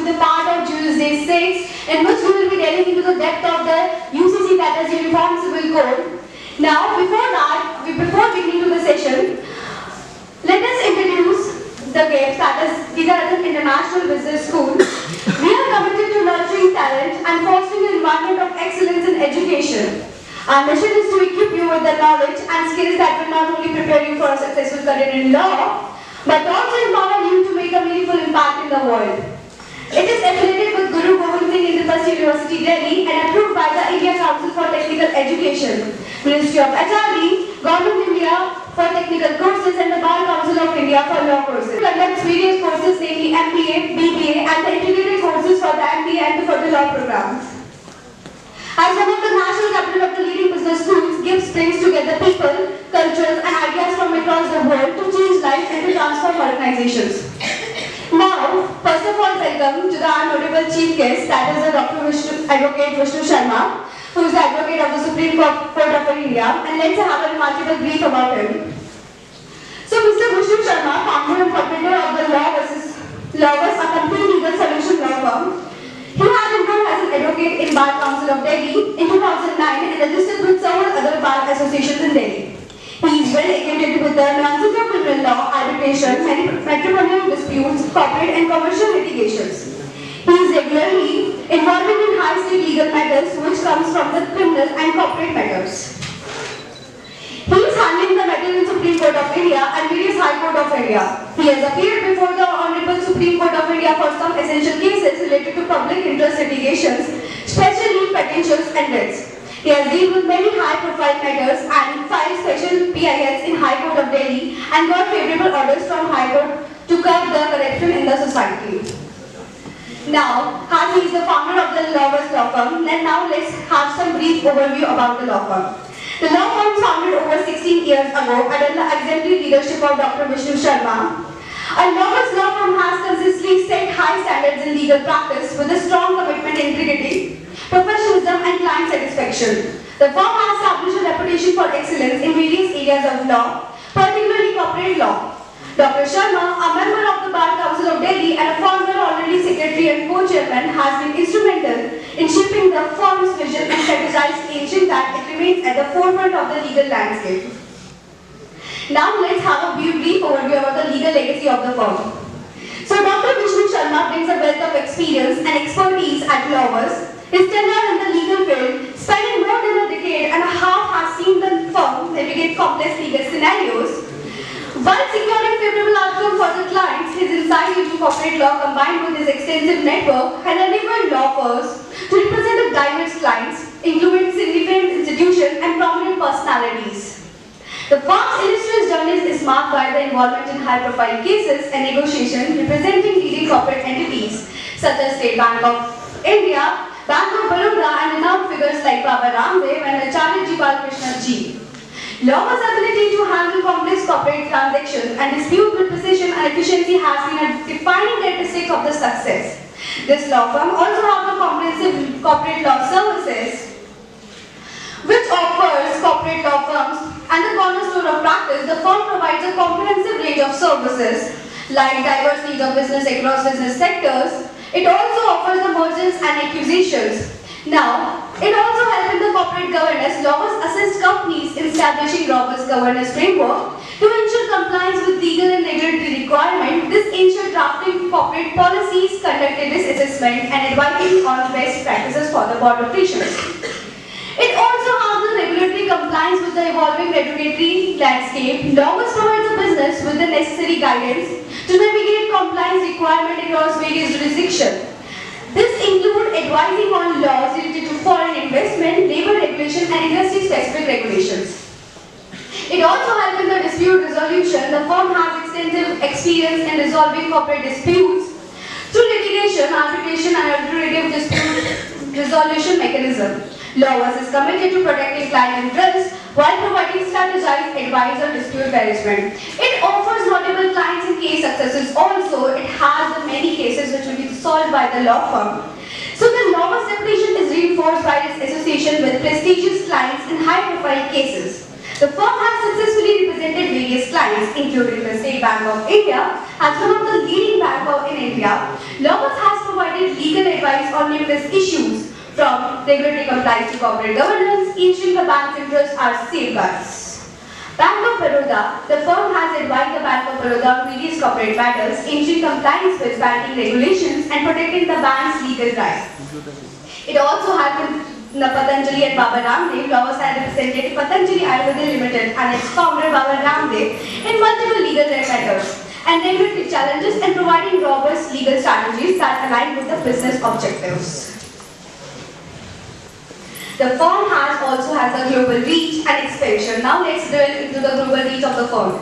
to the part of Juris Day 6, in which we will be delving into the depth of the UCC, that is Uniform Civil Code. Now, before beginning to the session, let us introduce the GAPES, that is Gigarathan International Business School. We are committed to nurturing talent and fostering an environment of excellence in education. Our mission is to equip you with the knowledge and skills that will not only prepare you for a successful career in law, but also empower you to make a meaningful impact in the world. It is affiliated with Guru Gobind Singh Indraprasth University, Delhi, and approved by the India Council for Technical Education, Ministry of HRD, Government of India for Technical Courses, and the Bar Council of India for Law Courses. It conducts various courses, namely MBA, BBA, and the integrated courses for the MBA and for the law programs. As one of the national capital of the leading business schools, GIPS brings together people, cultures, and ideas from across the world to change lives and to transform organizations. Now, first of all, welcome to the honorable chief guest, that is the Advocate Vishnu Sharma, who is the advocate of the Supreme Court of India, and let's have a remarkable brief about him. So, Mr. Vishnu Sharma, founder and proprietor of the Lawverse, a complete legal solution law firm. He has enrolled as an advocate in Bar Council of Delhi in 2009 and registered with several other bar associations in Delhi. He is well acquainted with the nuances of criminal law, arbitration, matrimonial disputes, corporate and commercial litigations. He is regularly involved in high-stakes legal matters which comes from the criminal and corporate matters. He is handling the matter in Supreme Court of India and various High Court of India. He has appeared before the Honorable Supreme Court of India for some essential cases related to public interest litigations, especially petitions and writs. He has dealt with many high-profile matters and filed special PILs in High Court of Delhi and got favorable orders from High Court to curb the corruption in the society. Now, as he is the founder of the Lawverse law firm, then now let's have some brief overview about the law firm. The law firm founded over 16 years ago under the exemplary leadership of Dr. Vishnu Sharma. A Lawverse law firm has consistently set high standards in legal practice with a strong commitment to integrity, professionalism and client satisfaction. The firm has established a reputation for excellence in various areas of law, particularly corporate law. Dr. Sharma, a member of the Bar Council of Delhi and a former honorary secretary and co-chairman, has been instrumental in shaping the firm's vision and strategized ancient that it remains at the forefront of the legal landscape. Now let's have a brief overview about the legal legacy of the firm. So Dr. Vishnu Sharma brings a wealth of experience and expertise at Lawverse. His tenure in the legal field, spanning more than a decade and a half, has seen the firm navigate complex legal scenarios. While securing favorable outcome for the clients, his insight into corporate law combined with his extensive network had enabled law firms to represent a diverse clients, including significant institutions and prominent personalities. The firm's illustrious journey is marked by the involvement in high-profile cases and negotiations representing leading corporate entities such as State Bank of India, Bank of Baroda, and renowned figures like Baba Ramdev and Acharya Ji Balkrishna Ji. Lawverse's ability to handle complex corporate transactions and dispute with precision and efficiency has been a defining characteristic of the success. This law firm also has a comprehensive corporate law services, which offers corporate law firms and the cornerstone of practice. The firm provides a comprehensive range of services like diverse needs of business across business sectors. It also offers the mergers and acquisitions. Now, it also helps in the corporate governance. Lawverse assists companies in establishing robust governance framework to ensure compliance with legal and regulatory requirements. This ensures drafting corporate policies, conducting risk assessment, and advising on best practices for the board operations. It also has the regulatory compliance with the evolving regulatory landscape. Lawverse provides the business with the necessary guidance to navigate compliance requirements across various jurisdictions. This includes advising on laws related to foreign investment, labor regulation, and industry-specific regulations. It also helps in the dispute resolution. The firm has extensive experience in resolving corporate disputes through litigation, arbitration, and alternative dispute resolution mechanism. Lawverse is committed to protecting client interests while providing strategized advice on dispute management. It offers notable clients and case successes. Also, it has the many cases which will be solved by the law firm. So the Lawverse reputation is reinforced by its association with prestigious clients in high-profile cases. The firm has successfully represented various clients, including the State Bank of India, as one of the leading banks in India. Lawverse has provided provided legal advice on numerous issues, from regulatory compliance to corporate governance, ensuring the bank's interests are safeguards. Bank of Baroda, the firm has advised the Bank of Baroda on various corporate matters, ensuring compliance with banking regulations and protecting the bank's legal rights. It also has been Patanjali and Baba Ramdev, Laws and represented Patanjali Ayurveda Limited and its founder Baba Ramdev in multiple legal matters and regulatory challenges and providing robust legal strategies that align with the business objectives. The firm also has a global reach and expansion. Now let's delve into the global reach of the firm.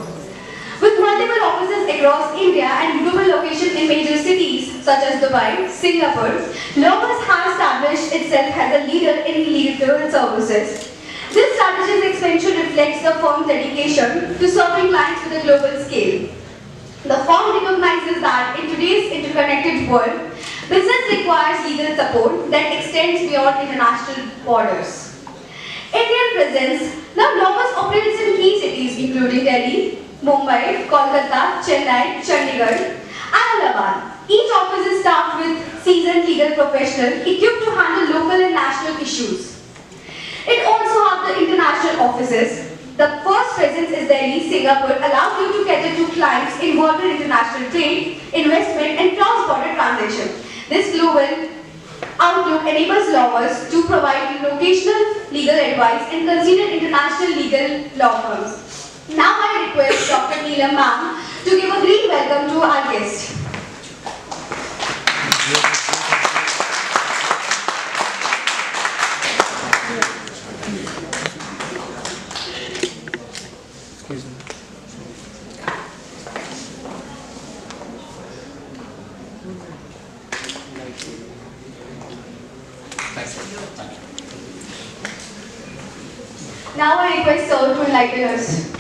With multiple offices across India and global locations in major cities such as Dubai, Singapore, Lovers has established itself as a leader in legal services. This strategic expansion reflects the firm's dedication to serving clients with a global scale. The firm recognizes that in today's interconnected world, business requires legal support that extends beyond international borders. Indian presence. Now Lovers operates in key cities including Delhi, Mumbai, Kolkata, Chennai, Chandigarh, and Allahabad. Each office is staffed with seasoned legal professionals equipped to handle local and national issues. It also has the international offices. The first presence is Delhi, Singapore, allows you to cater to clients involved in international trade, investment, and cross-border transactions. This global outlook enables Lovers to provide locational legal advice and consider international legal law firms. Now I request Dr. Neelam ma'am to give a great welcome to our guest. Now I request Sir to enlighten us.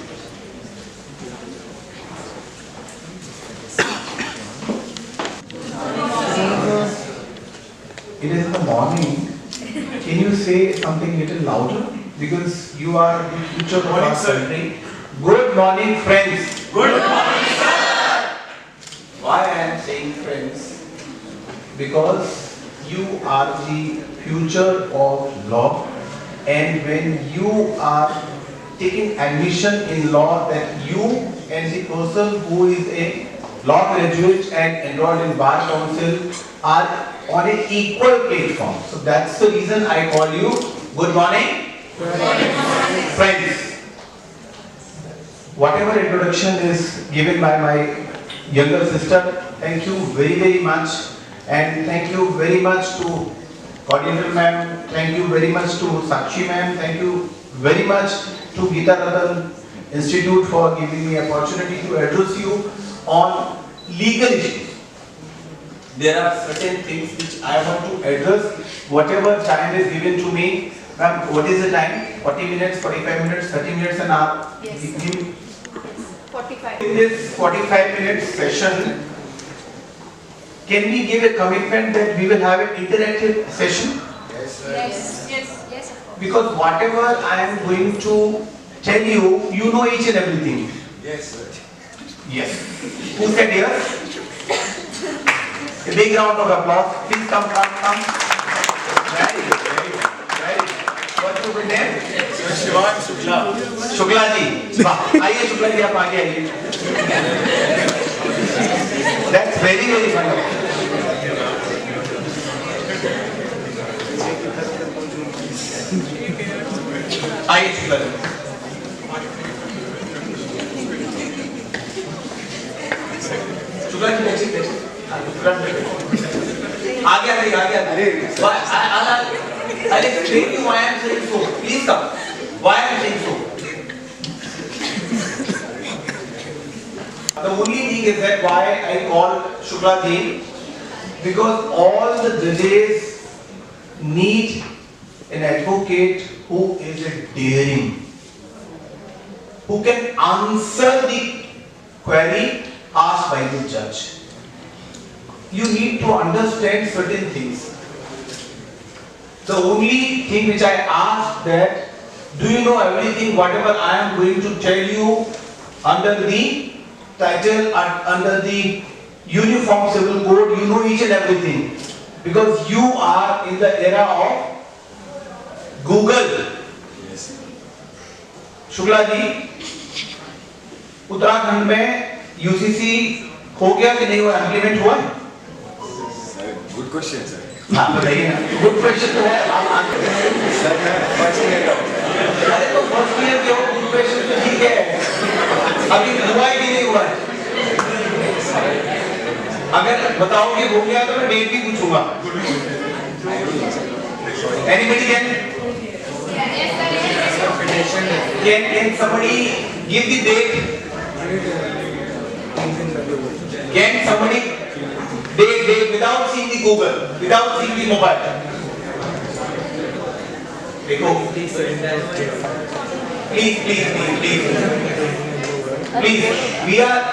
It is in the morning. Can you say something little louder? Because you are the future of our country. Good morning, friends. Good morning, sir. Why I am saying friends? Because you are the future of law, and when you are taking admission in law, that you and the person who is a law graduate and enrolled in Bar Council are on an equal platform. So that's the reason I call you good morning, friends. Whatever introduction is given by my younger sister, thank you very much, and thank you very much to Coordinator ma'am, thank you very much to Sakshi ma'am, thank you very much to Gita Ratan Institute for giving me opportunity to address you on legal issues. There are certain things which I want to address. Whatever time is given to me, ma'am, what is the time? 40 minutes, 45 minutes, 30 minutes an hour? Yes. 45. In this 45 minutes session, can we give a commitment that we will have an interactive session? Yes, sir. Yes, of course. Because whatever I am going to tell you, you know each and everything. Yes, sir. Yes. Who said yes? A big round of applause. Please come. Very good. What's your good name? Shivan Shukla. Shukla ji, आइए शुक्ला जी आप आगे आइए. That's very wonderful. आइए Shukla ji. Shukla ji next. आगे आइए. I'll explain you why I am saying so. Please come. Why I am saying so? The only thing is that why I call Shukla ji, because all the judges need an advocate who is a daring, who can answer the query asked by the judge. You need to understand certain things. The only thing which I ask that, do you know everything whatever I am going to tell you under the title and under the Uniform Civil Code, you know each and everything. because you are in the era of Google. Yes. Shukla ji, Uttarakhand में UCC हो गया कि नहीं हुआ, implement हुआ है? Sir, good question, sir. हाँ बताइए ना, गुड क्वेश्चन तो है। Sir, मैं first year का हूँ। अरे तो फर्स्ट ईयर के हो, गुड क्वेश्चन तो ठीक है, अभी हुआ है कि नहीं हुआ है? अगर बताओगे हो गया तो मैं डेट भी पूछूंगा। Anybody can somebody give the date? Can somebody date without seeing the Google, without seeing the mobile? देखो, please, we are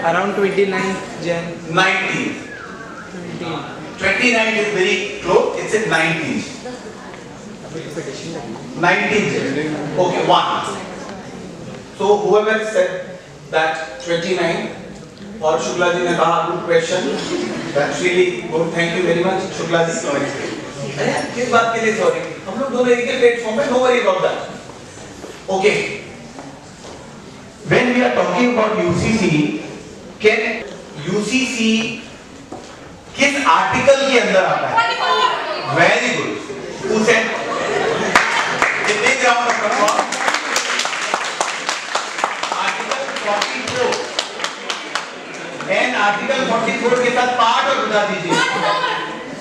Around 29th Jan. 19th. 29th is very close. It's at 19th. 19th. Okay, one. So whoever said that 29, और शुक्ला जी ने कहा good question. That's really good. Thank you very much, Shukla ji. Sorry. अरे किस बात के लिए sorry? हम लोग दोनों एक ही प्लेटफॉर्म पे, no worry about that. Okay. When we are talking about UCC, can UCC किस आर्टिकल के अंदर आता है? Very good. Who said? कितने ग्राम का प्रभाव? आर्टिकल 44. And आर्टिकल 44 के साथ पार्ट और बता दीजिए।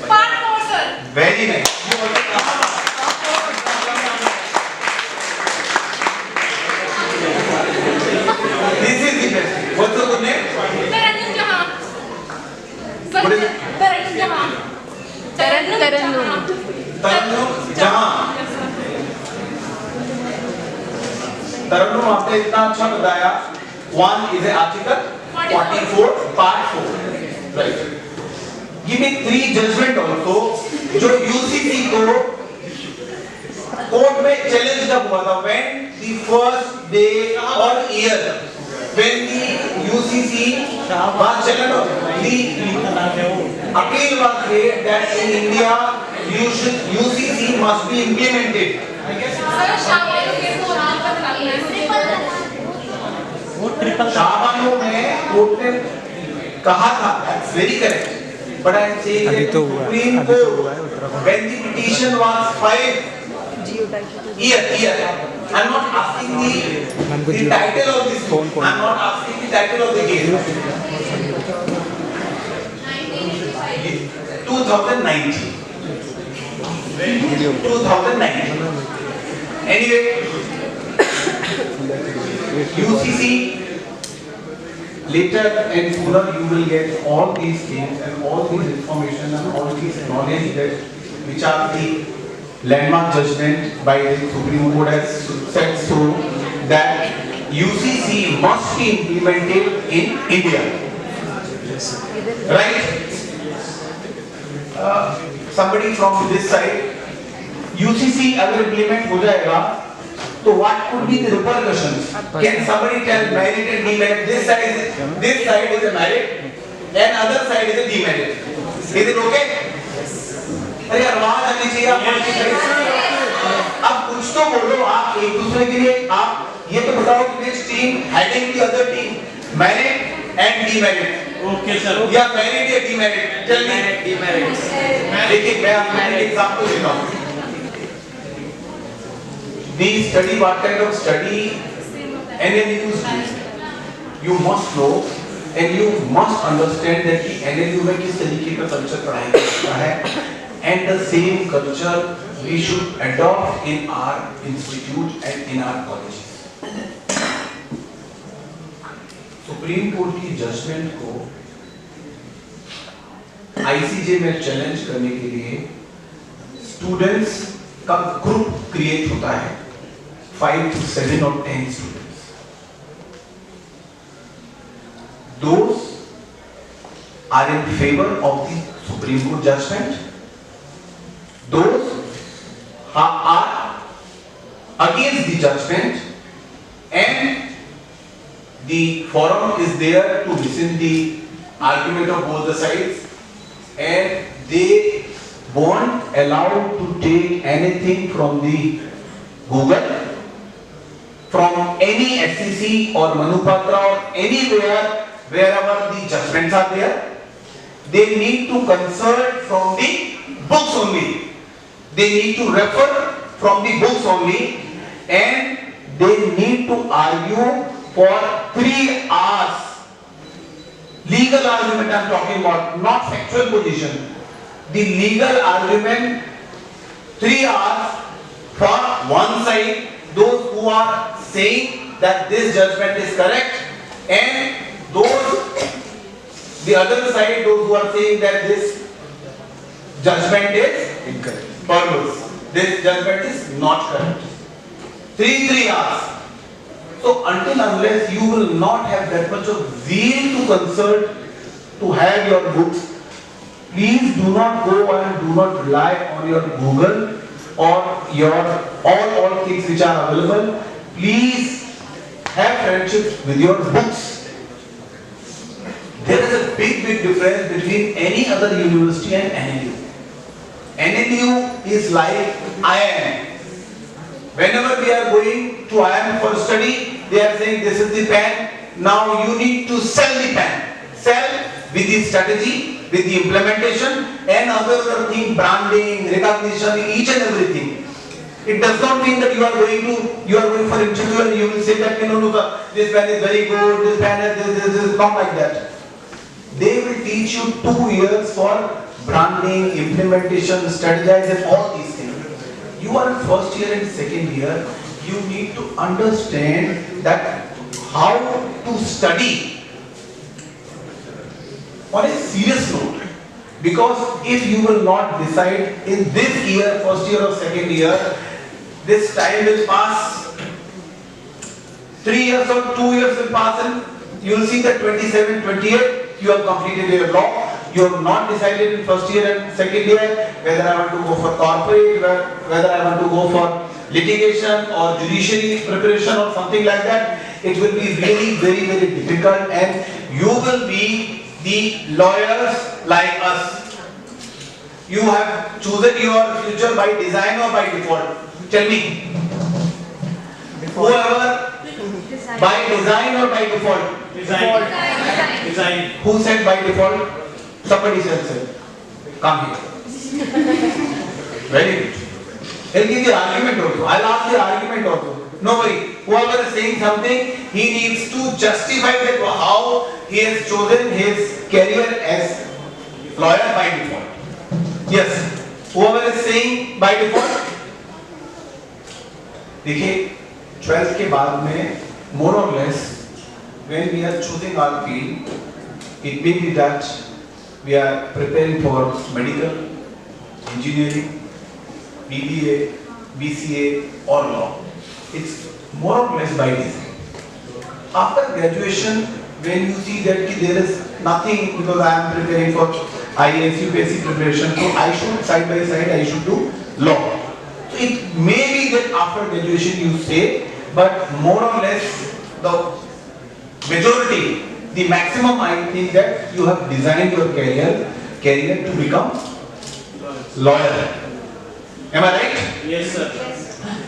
Part 4, sir. Very nice. You also कहा। This is the best. What's the good name? Tarannum Jahan. Sir, What is it? Tarannum Jahan. Tarannum. तरन्नुम जहां। तरन्नुम आपने इतना अच्छा बताया। One is an article 44 part 4. Right. Give me 3 judgment also जो UCC को court में challenge कब हुआ था? When the first day or year when the UCC बात चला ना, the appeal was made that in India UCC must be implemented. Sir, शाबाश के तो आपका शाबानो में कोर्ट ने कहा था, that's very correct. But I am saying that Supreme Court, when the petition was filed, year. I'm not asking the title of this book. I'm not asking the title of the case. 2019. 2019. Anyway, UCC, later and sooner you will get all these things and all these information and all these knowledge that which are the landmark judgment by the Supreme Court has said so that UCC must be implemented in India. Right? Somebody from this side, UCC अगर implement हो जाएगा तो what could be the repercussions? Can somebody tell merit and demerit? This side is a merit and other side is a demerit. Is it okay? अरे आवाज आनी चाहिए अब कुछ तो बोलो आप एक दूसरे के लिए आप ये तो बताओ कि which team heading the other team merit and demerit. Okay, sir. या merit या demerit? Tell me. Demerit. देखिए मैं आपको एक एग्जांपल देता हूँ. We study what kind of study NLUs do. You must know and you must understand that the NLU में किस तरीके का कल्चर पढ़ाई जाता है and the same culture we should adopt in our institute and in our colleges. Supreme court की judgement को ICJ में चैलेंज करने के लिए स्टूडेंट्स का ग्रुप क्रिएट होता है 5 to 7 or 10 students. Those are in favor of the Supreme Court judgment. Those are against the judgment, and the forum is there to listen the argument of both the sides, and they won't allow to take anything from the Google, from any SEC or Manupatra or anywhere wherever the judgments are there. They need to consult from the books only. They need to refer from the books only, and they need to argue for 3 hours. Legal argument I am talking about, not factual position. The legal argument, 3 hours for one side, those who are saying that this judgment is correct, and the other side, those who are saying that this judgment is Incorrect. perverse. This judgment is not correct. 3 hours. So until unless you will not have that much of zeal to consult, to have your books, please do not go and do not rely on your Google or your all things which are available. Please have friendship with your books. There is a big difference between any other university and NLU. NLU is like IIM. Whenever we are going to IIM for study, they are saying this is the pen. Now you need to sell the pen. Sell with the strategy, with the implementation, and other thing, branding, recognition, each and everything. It does not mean that you are going for interview and you will say that no, this pen is very good, this pen is not like that. They will teach you 2 years for branding, implementation, strategize, and all these things. You are in first year and second year. You need to understand that how to study on a serious note. Because if you will not decide in this year, first year or second year, this time will pass. 3 years or 2 years will pass, and you will see that 27, 28. You have completed your law, you have not decided in first year and second year whether I want to go for corporate, whether I want to go for litigation or judiciary preparation or something like that. It will be really very, very difficult, and you will be the lawyers like us. You have chosen your future by design or by default? Tell me. Whoever, by design or by default? Design. Who said by default? Somebody said. Come here. Very good. I'll give the argument also. I'll ask the argument also. No worry. Whoever is saying something, he needs to justify that how he has chosen his career as lawyer by default. Yes. Whoever is saying by default. देखिए 12th के बाद में more or less when we are choosing our field, it may be that we are preparing for medical, engineering, BBA, BCA or law. It's more or less by design. After graduation, when you see that there is nothing, because I am preparing for IAS, UPSC preparation, so I should side by side I should do law. So it may be that after graduation you stay, but more or less the majority, the maximum, I think that you have designed your career to become lawyer. Am I right? Yes, sir.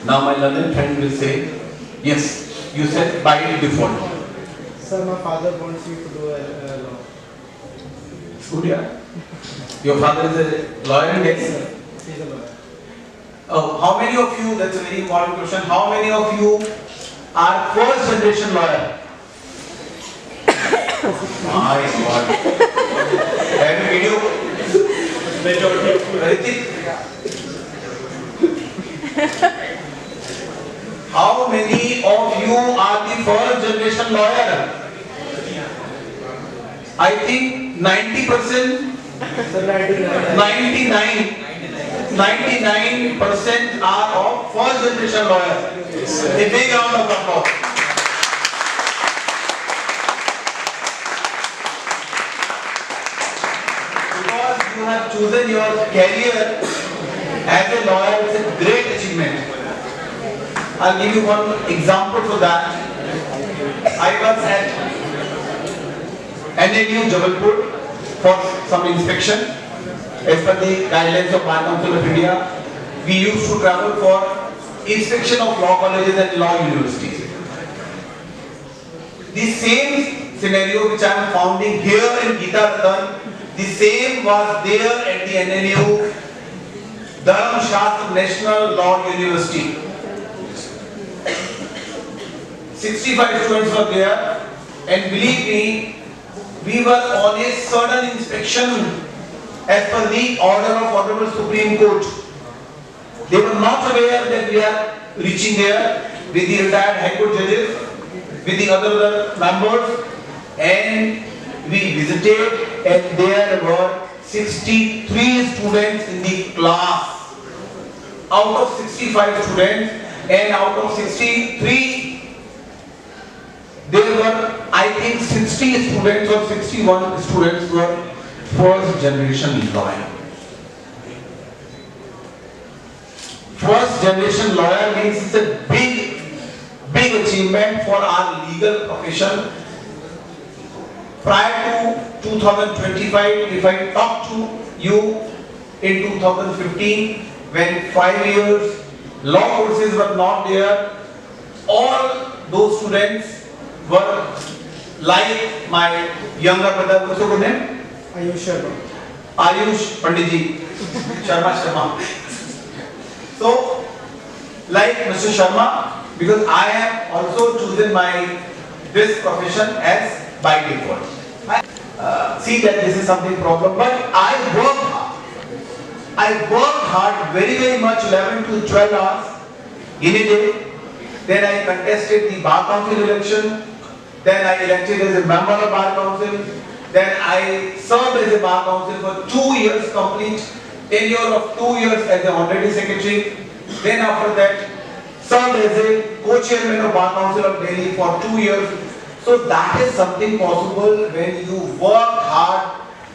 Now my learned friend will say, yes, you said by default. Sir, my father wants you to do a law. Good, yeah. Your father is a lawyer, yes? He's a lawyer. Oh, how many of you, that's a very important question, how many of you are first generation lawyer? My God. Have you video? Ritik? How many of you are the first generation lawyer? I think 90%, 99% are of first generation lawyers. A big round of applause. Because you have chosen your career as a lawyer, it's a great achievement. I'll give you one example for that. I was at NLU Jabalpur for some inspection. as per the guidelines of Bar Council of India, we used to travel for inspection of law colleges and law universities. The same scenario which I am founding here in Geeta Ratan, the same was there at the NLU, Dharam Shastra National Law University. 65 students were there, and believe me, we were on a sudden inspection as per the order of Honorable Supreme Court. They were not aware that we are reaching there with the retired High Court judges, with the other members, and we visited, and there were 63 students in the class out of 65 students, and out of 63 there were, I think, 60 students or 61 students were first generation lawyer. First generation lawyer means it's a big achievement for our legal profession. Prior to 2025, if I talk to you in 2015, when 5 years law courses were not there, all those students were like my younger brother. What's your name? Ayush Sharma. Ayush Panditji. Sharma. So, like Mr. Sharma, because I have also chosen this profession as by default. I see that this is something problem, but I worked hard. I worked hard very much, 11 to 12 hours in a day. Then I contested the Bar Council election. Then I elected as a member of Bar Council. Then I served as a Bar Council for 2 years, complete tenure of 2 years as a honorary secretary. Then after that, served as a co-chairman of Bar Council of Delhi for 2 years. So that is something possible when you work hard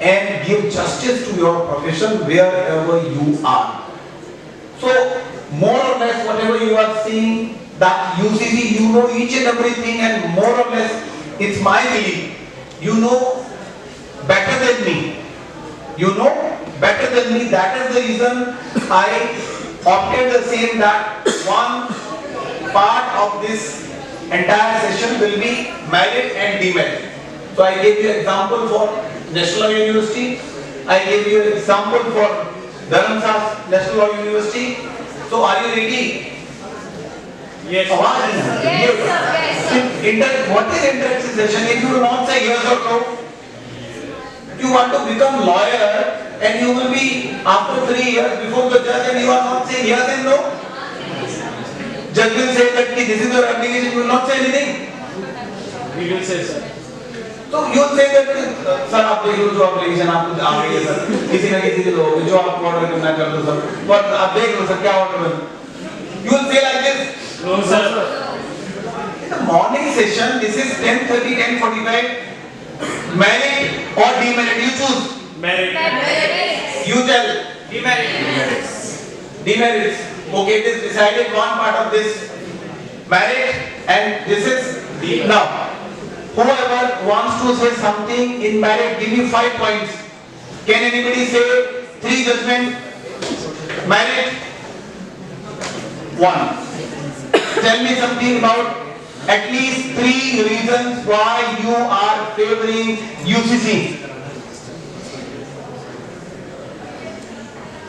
and give justice to your profession wherever you are. So more or less whatever you are seeing, that UCC, you know each and everything, and more or less it's my belief, you know better than me. You know better than me. That is the reason I opted the same, that one part of this entire session will be merit and demerit. So I gave you example for National Law University. I gave you example for Dharam Shastra National Law University. So are you ready? Yes. What is interaction session? If you do not say yes or no, you want to become lawyer and you will be after 3 years before the judge and you are not saying yes and no. Judge will say that this is your application, you will not say anything. We will say sir. So you will say that sir आप देख लो जो application आपको आ गई है sir, किसी ना किसी के लोग जो आपको order करना कर दो सर, पर आप देख लो सर क्या order है. You will say like this. No sir. In the morning session, this is 10:30, 10:45. Merit or demerit, you choose. Merit. You tell. Demerit. Demerits. Okay, it is decided one part of this merit and this is demerit. Now, whoever wants to say something in merit, give me 5 points. Can anybody say 3 judgment? Merit? 1. Tell me something about at least 3 reasons why you are favoring UCC.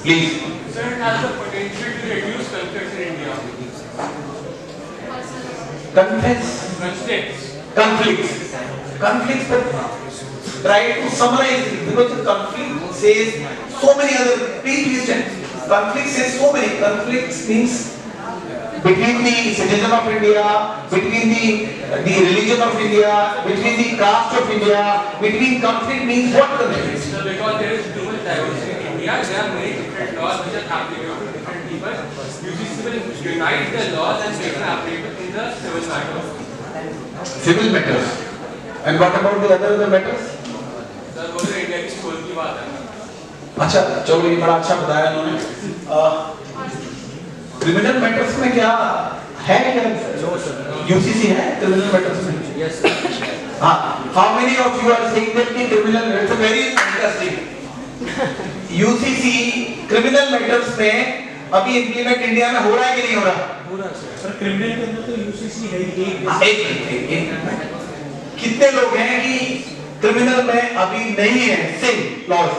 Please. Sir, it has the potential to reduce conflicts in India. Conflicts, but try to summarize it, because the conflict says so many other, please listen. Conflict says so many. Conflicts means between the citizen of India, between the religion of India, between the caste of India, between conflict means what conflict? So because there is too much diversity in India, there are many different laws which are applicable to different people. UCC will unite the laws and make them applicable in the civil matters. Civil matters. And what about the other matters? Sir, वो तो India की school की बात है. अच्छा, चलो ये बड़ा अच्छा बताया उन्होंने. क्रिमिनल मैटर्स में क्या है क्या? यूसीसी है क्रिमिनल मैटर्स में? Yes, sir. हाँ. How many of you are saying that the criminal? It's very interesting. UCC criminal matters में अभी इंप्लीमेंट इंडिया में हो रहा है कि नहीं हो रहा? सर क्रिमिनल के अंदर तो यूसीसी है ही एक कितने लोग हैं कि क्रिमिनल में अभी नहीं है same laws?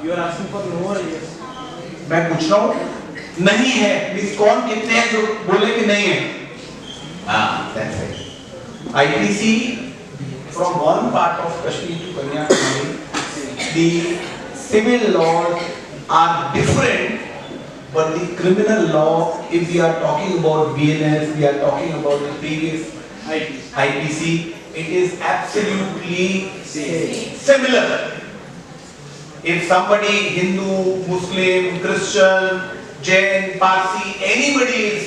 You are asking for no और यस? मैं पूछ रहा हूँ नहीं है मींस कौन कितने हैं जो बोले कि नहीं है? हाँ that's right. IPC from one part of Kashmir to Kanyakumari, the civil laws are different, but the criminal law, if we are talking about BNS, we are talking about the previous IPC, it is absolutely similar. If somebody, Hindu, Muslim, Christian, Jain, Parsi, anybody is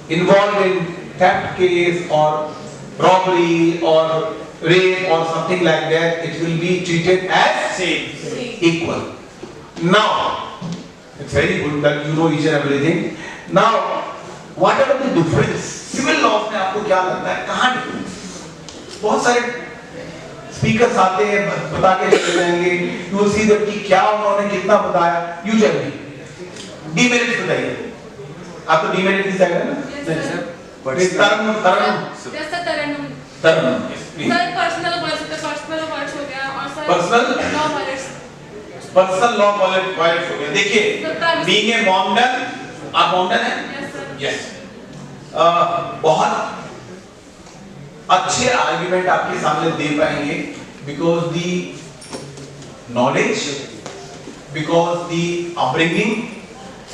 involved in theft case or robbery or rape or something like that, it will be treated as equal. Now, it's very good that you know each and everything. Now, what are the difference? Civil laws में आपको क्या लगता है कहाँ difference? बहुत सारे speakers आते हैं बता के चले जाएंगे, you will see that कि क्या उन्होंने कितना बताया, you tell me. Demerits बताइए. आपको demerit दिखाई है ना? Yes, sir. तरन्नुम जैसा तरन्नुम सर पर्सनल वर्ड्स हो गया और sir Personal? Law violates personal law violate हो गया. देखिए बीइंग ए मॉमडन, आप मॉमडन हैं? Yes sir yes. बहुत अच्छे आर्गुमेंट आपके सामने दे पाएंगे because the knowledge, because the upbringing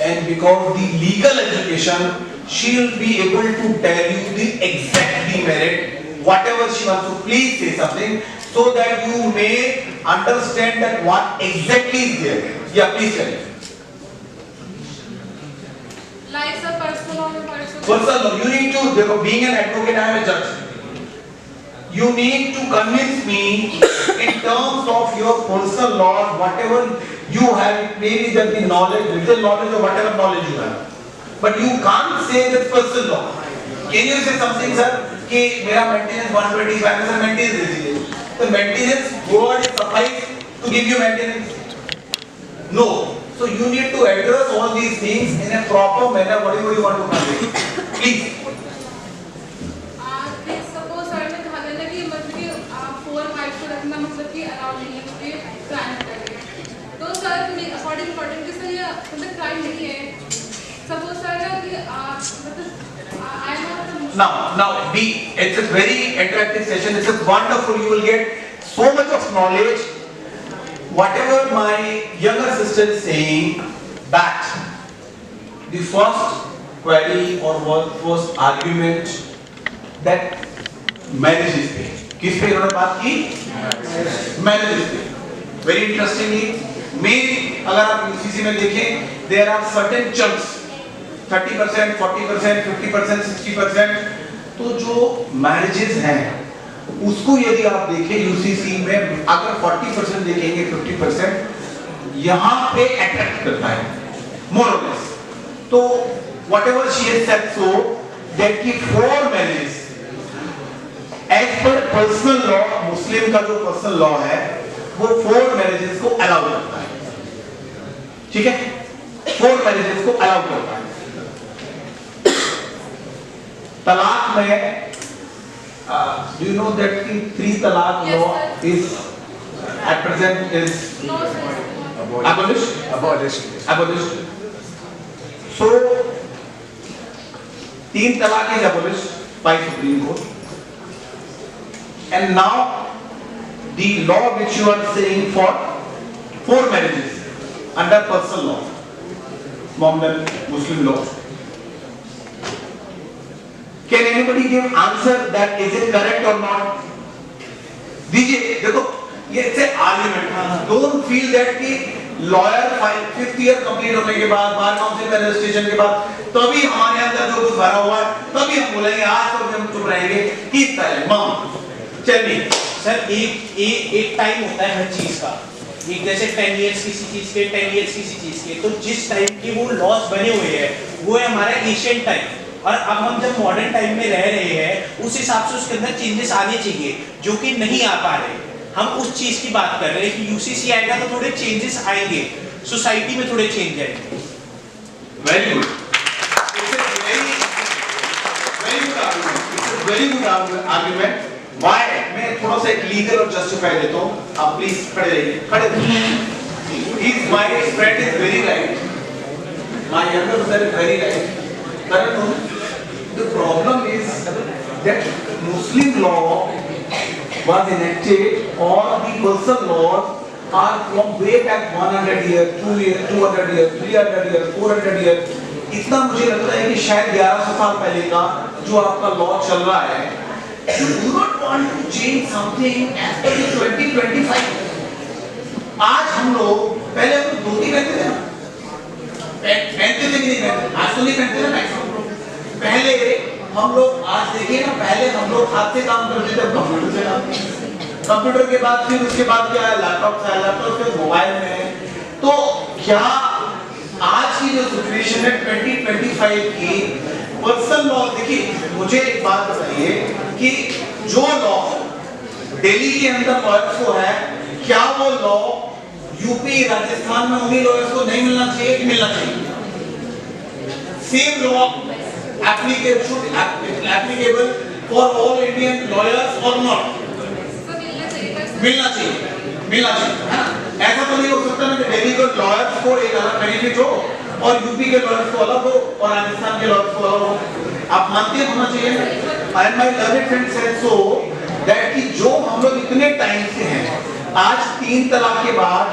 and because the legal education, she will be able to tell you the exact demerit, whatever she wants to. Please say something so that you may understand that what exactly is there. Yeah, please tell me. Like sir personal और words Personal law, you need to, being an advocate, I am a judge. You need to convince me in terms of your personal law, whatever you have, maybe that the knowledge, little knowledge or whatever knowledge you have. But you can't say that personal law. Can you say something, sir? कि मेरा maintenance 125 है, sir maintenance दे दीजिए. The maintenance word suffice to give you maintenance? No. So you need to address all these things in a proper manner, whatever you want to convey. Please. Suppose sir ने कहा था कि मतलब कि 4 wife को रखना मतलब कि अलाउ नहीं है क्योंकि क्राइम करेंगे. तो सर अकॉर्डिंग कि सर ये मतलब क्राइम नहीं है. सपोज सर कि मतलब आई am not Now, it's a very attractive session. It's a wonderful. You will get so much of knowledge. Whatever my younger sister is saying, that the first query or first argument that marriage is there. किस पे इन्होंने बात की? Marriage is there. Very interestingly, main अगर आप UCC में देखें, there are certain chunks. 30%, 40%, 50%, 60%. तो जो marriages हैं, उसको यदि आप देखें UCC में अगर 40% देखेंगे 50% यहाँ पे attract करता है, more or less. तो whatever she has said so that कि 4 marriages as per personal law, मुस्लिम का जो personal law है, वो 4 marriages को allow करता है. ठीक है? 4 marriages को allow करता है. तलाक में do you know that the 3 talaq Yes, law sir. is at present is no sir abolished. So 3 talaq is abolished by Supreme Court, and now the law which you are saying for 4 marriages under personal law, Mohammedan Muslim law. Can anybody give answer that is it correct or not? दीजिए, देखो ये से argument. Don't feel that कि lawyer 5th year complete होने के बाद, bar council में registration के बाद, तभी हमारे अंदर जो कुछ भरा हुआ है, तभी हम बोलेंगे आज तो हम चुप रहेंगे. Keep silent, mom. Tell me. Sir एक टाइम होता है हर चीज का. एक जैसे 10 इयर्स किसी चीज के, 10 इयर्स किसी चीज के. तो जिस टाइम की वो लॉस बने हुए हैं वो है हमारा एशियन टाइम. और अब हम जब मॉडर्न टाइम में रह रहे हैं उस हिसाब से उसके अंदर चेंजेस आने चाहिए जो कि नहीं आ पा रहे. हम उस चीज की बात कर रहे हैं कि यूसीसी आएगा तो थोड़े चेंजेस आएंगे, सोसाइटी में थोड़े चेंज आएंगे। Very good, very good argument. Why मैं थोड़ा सा एक लीगल और जस्टिफाई देता हूँ, आप प्लीज खड़े रहिए, खड़े रहिए। My friend is very right, my younger brother is very right. The problem is that Muslim law was enacted or the personal laws are from way back 100 years, 200 years, 200 years, 300 years, 400 years। इतना मुझे लगता है कि शायद 1100 साल पहले का जो आपका लॉ चल रहा है, you do not want to change something as per 2025। आज हम लोग, पहले हम लोग धोती पहनते थे ना, पहनते थे कि नहीं पहनते? आज तो नहीं पहनते ना मैक्सिमम लोग। पहले हम लोग, आज देखिए ना, पहले हम लोग हाथ से काम करते थे, कंप्यूटर से काम करते थे। कंप्यूटर के बाद फिर उसके बाद क्या है, लैपटॉप से, लैपटॉप से मोबाइल में। तो क्या आज की जो सिचुएशन है 2025 की पर्सनल लॉ, देखिए मुझे एक बात बताइए कि जो लॉ दिल्ली के अंदर लॉयर्स को है, क्या वो लॉ यूपी राजस्थान में उन्हीं लॉयर्स को नहीं मिलना चाहिए कि मिलना चाहिए? Same law applicable for all Indian lawyers or not? मिलना चाहिए, है ना? ऐसा तो नहीं हो सकता ना कि दिल्ली के लॉयर्स को एक अलग बेनिफिट हो और यूपी के लॉयर्स को अलग हो और राजस्थान के लॉयर्स को अलग हो। आप मानते होना चाहिए। And my learned friend said so that कि जो हम लोग इतने टाइम से हैं, आज 3 तलाक के बाद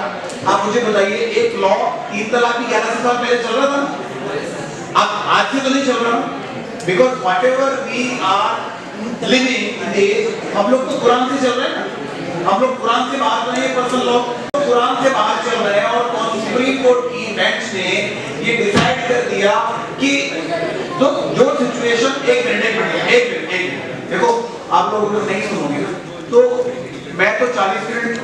आप मुझे बताइए, एक लॉ 3 तलाक भी 1100 साल पहले चल रहा था, अब आज से तो नहीं चल रहा। Because whatever we are living today, हम लोग तो कुरान से चल रहे हैं ना, हम लोग कुरान से बाहर नहीं है। पर्सनल लॉ कुरान से बाहर चल रहे हैं और सुप्रीम कोर्ट की बेंच ने ये डिसाइड कर दिया कि तो जो सिचुएशन, एक मिनट देखो, आप लोग नहीं सुनोगे तो मैं तो 40 मिनट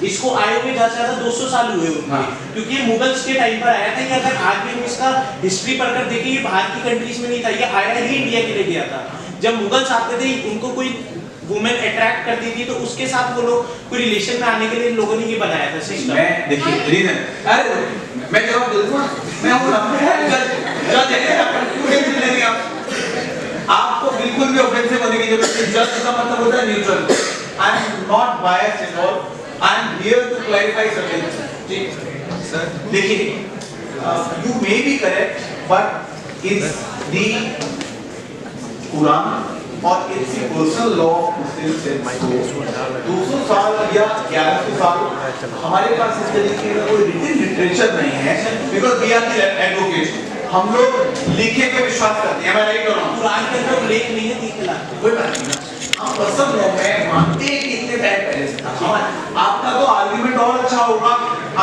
इसको आए हुए ज्यादा से ज्यादा 200 साल हुए होंगे, क्योंकि ये मुगल्स के टाइम पर आया था। ये अगर आज भी हम इसका हिस्ट्री पढ़कर देखें, ये बाहर की कंट्रीज में नहीं था, ये आया ही इंडिया के लिए गया था। जब मुगल्स आते थे, उनको कोई वुमेन अट्रैक्ट करती थी तो उसके साथ वो लोग कोई रिलेशन में आने के लिए लोगों ने ये बनाया था सिस्टम। मैं देखिए रीजन, अरे मैं जवाब दे दूं, मैं हूं जज, आपको बिल्कुल भी ऑफेंसिव होने की जरूरत नहीं। जज का मतलब होता है neutral. I am not biased at all, I am here to clarify certain things. Sir देखिए, you may be correct but it's the Quran और it's a personal law Muslim से 200 साल या 1100 साल हमारे पास इस तरीके का कोई रिटन लिटरेचर नहीं है। Because we are the advocate, हम लोग लिखे पे विश्वास करते हैं। मैं राइट कर रहा हूं? कुरान के अंदर उल्लेख नहीं है 3 तलाक, कोई बात नहीं, हम पर्सनल लॉ में मानते हैं कि इतने टाइम पहले से था। आपका तो आर्गुमेंट और अच्छा होगा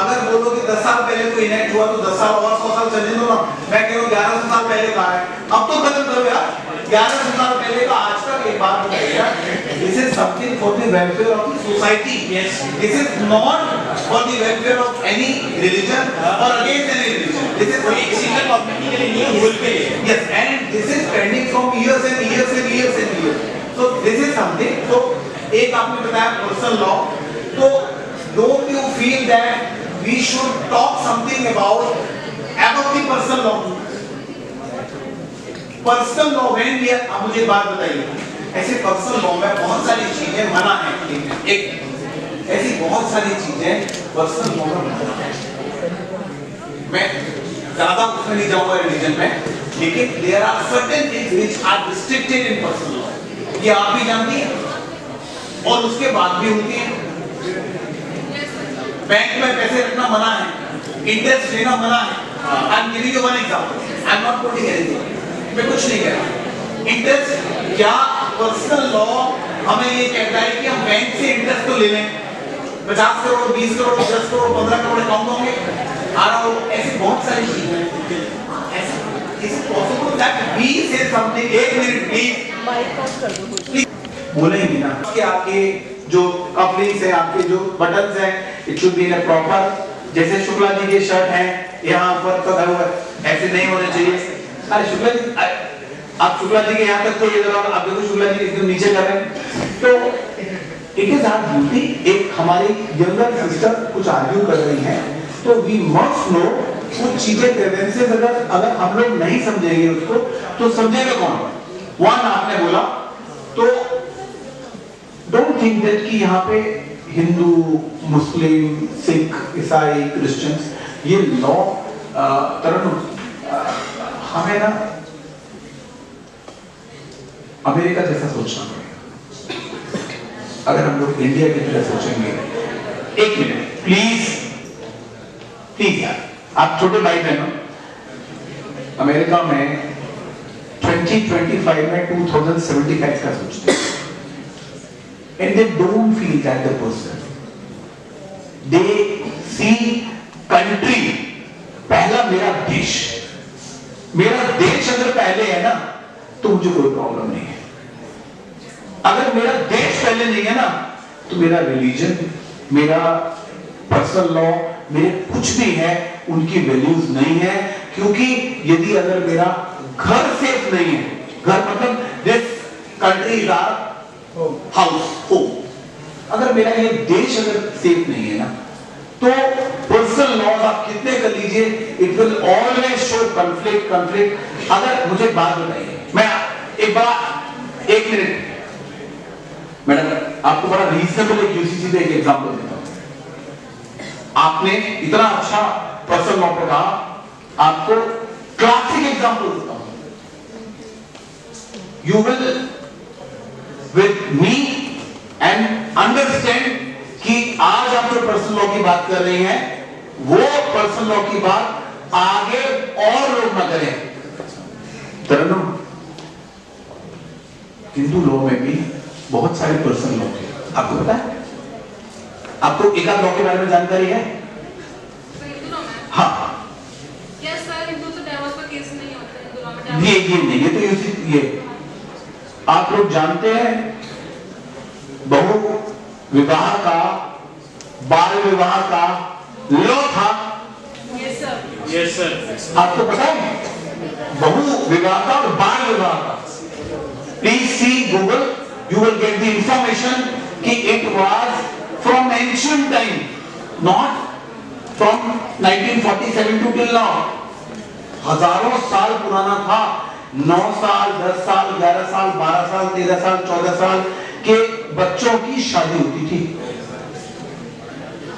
अगर बोलो कि 10 साल पहले कोई इनेक्ट हुआ तो 10 साल और 100 साल चले दो ना। मैं कह रहा हूं 1100 साल पहले कहा है, अब तो खत्म करो यार। 1100 साल पहले का आज तक एक बात बताइए, this is something for the welfare of the society. Yes, this is not for the welfare of any religion और against any religion. This is एक सिंगल कम्युनिटी के लिए नहीं है, होल के लिए। Yes, and this is pending from years and years and years and years. So this is something। तो एक आपने बताया पर्सनल लॉ, तो don't you feel that we should talk something about the personal law? Personal law when we are, आप मुझे बात बताइए, ऐसे पर्सनल लॉ में बहुत सारी चीजें मना है। एक ऐसी बहुत सारी चीजें पर्सनल लॉ में मना है। मैं ज्यादा उसमें नहीं जाऊंगा रिलीजन में, लेकिन there are certain things which are restricted in personal law। ये आप भी जानती हैं और उसके बाद भी होती है। बैंक में पैसे रखना मना है, इंटरेस्ट लेना मना है। I am giving you one example, I am not putting anything, मैं कुछ नहीं कह रहा। इंटरेस्ट, क्या पर्सनल लॉ हमें ये कहता है कि हम बैंक से इंटरेस्ट तो ले लें, 50 करोड़ 20 करोड़ 10 करोड़ 15 करोड़ अकाउंट होंगे आ रहा हो, ऐसी बहुत सारी चीजें हैं। Is it possible that we say something? एक मिनट प्लीज, बोलेंगे ना कि आपके जो कपलिंग्स है, आपके जो बटन्स हैं, it should be in a proper, जैसे शुक्ला जी की शर्ट है यहाँ पर तो ऐसे नहीं होने चाहिए। अरे शुक्ला जी, आप शुक्ला जी के यहाँ तक तो ये आप देखो शुक्ला जी एकदम नीचे कर रहे हैं। तो इट इज आवर ड्यूटी। एक हमारी यंगर सिस्टर कुछ आर्ग्यू कर रही है, तो वी मस्ट नो कुछ चीजें टेंडेंसीज अगर हम लोग नहीं समझेंगे उसको तो समझेगा कौन? वन आपने बोला, तो डोंट थिंक दैट कि यहाँ पे हिंदू, मुस्लिम, सिख, ईसाई, क्रिश्चियंस ये लॉ हमें ना अमेरिका जैसा सोचना पड़ेगा। अगर हम लोग इंडिया की तरह सोचेंगे, एक मिनट प्लीज प्लीज यार, आप छोटे भाई बहनों, अमेरिका में 2025 में 2075 का सोचते हैं, and they don't feel that the person, they see country, पहला मेरा देश अगर पहले है ना तो मुझे कोई प्रॉब्लम नहीं है। अगर मेरा देश पहले नहीं है ना तो मेरा रिलीजन, मेरा पर्सनल लॉ, मेरे कुछ भी है उनकी वैल्यूज नहीं है। क्योंकि यदि अगर मेरा घर सेफ नहीं है, घर मतलब this country is our house home, अगर मेरा ये देश अगर सेफ नहीं है ना तो पर्सनल लॉज आप कितने कर लीजिए, it will always show conflict. अगर मुझे बात बताइए, मैं एक मिनट मैडम आपको बड़ा रीजनेबल एक यूसीसी से एक एग्जांपल देता हूं। आपने इतना अच्छा पर्सनल लॉ पर कहा, आपको क्लासिक एग्जांपल देता हूं। You will with me and understand कि आज आप जो पर्सनल लॉ की बात कर रही हैं वो पर्सनल लॉ की बात आगे और लोग न करें। तरन्नुम, हिंदू लॉ में भी बहुत सारे पर्सनल लॉ हैं, आपको पता है? आपको एक आध लॉ के बारे में जानकारी है? हाँ यस सर, हिंदू तो डाइवोर्स का केस नहीं होता हिंदू लॉ में। ये नहीं, ये तो ये आप लोग जानते हैं बहु विवाह का, बाल विवाह का लॉ था। Yes sir, yes sir. आपको पता है बहु विवाह का और बाल विवाह का? Please see Google, you will get the information कि it was from ancient time, not from 1947 to till now. हजारों साल पुराना था। 9 साल, 10 साल, 11 साल, 12 साल, 13 साल, 14 साल के बच्चों की शादी होती थी।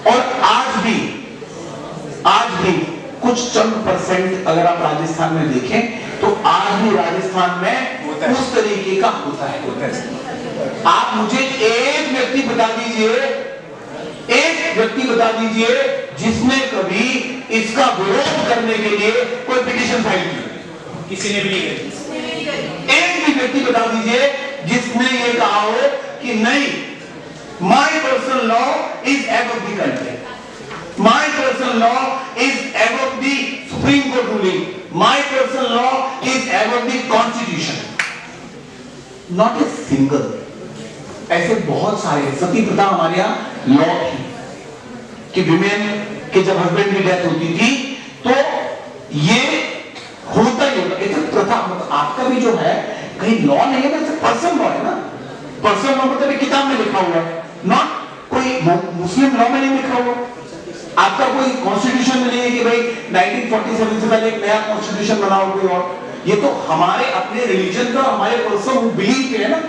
और आज भी कुछ चंद परसेंट अगर आप राजस्थान में देखें तो आज भी राजस्थान में उस तरीके का होता है। आप मुझे एक व्यक्ति बता दीजिए जिसने कभी इसका विरोध करने के लिए कोई पिटीशन फाइल की? किसी ने भी नहीं करी। एक भी व्यक्ति बता दीजिए जिसने ये कहा हो कि नहीं, my personal law is above the country, my personal law is above the supreme court ruling, my personal law is above the constitution. Not a single. ऐसे बहुत सारे, सती प्रथा हमारे यहाँ लॉ थी कि विमेन के जब हस्बैंड की डेथ होती थी तो ये होता ही होता, एक प्रथा। आपका भी जो है कहीं लॉ नहीं है ना, पर्सनल लॉ है ना। पर्सनल लॉ मतलब किताब में लिखा हुआ है, नॉट कोई मुस्लिम लॉ में नहीं लिखा हुआ। आपका कोई कॉन्स्टिट्यूशन में नहीं है कि भाई 1947 से पहले एक नया कॉन्स्टिट्यूशन बनाओ कोई और। ये तो हमारे अपने रिलीजन का, हमारे पर्सन बिलीव पे है ना।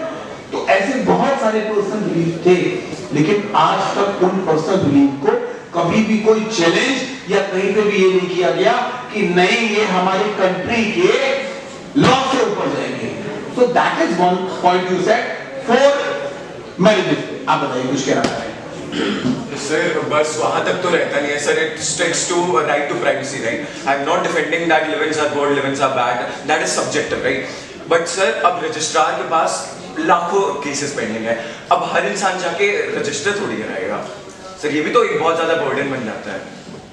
तो ऐसे बहुत सारे पर्सन बिलीव थे, लेकिन आज तक उन पर्सन बिलीव को कभी भी कोई चैलेंज या कहीं पे भी ये नहीं किया गया कि नहीं ये हमारी कंट्री के लॉ से ऊपर जाएंगे। So that is one point you said for marriages. आप बताइए कुछ कहना चाह रहे हैं? सर बस वहां तक तो रहता नहीं है sir, it sticks to right to privacy, right? I am not defending that live-ins are good, live-ins are bad, that is subjective, right? But sir अब रजिस्ट्रार के पास लाखों केसेस पेंडिंग है, अब हर इंसान जाके रजिस्टर थोड़ी कराएगा सर, ये भी तो एक बहुत ज्यादा बर्डन बन जाता है।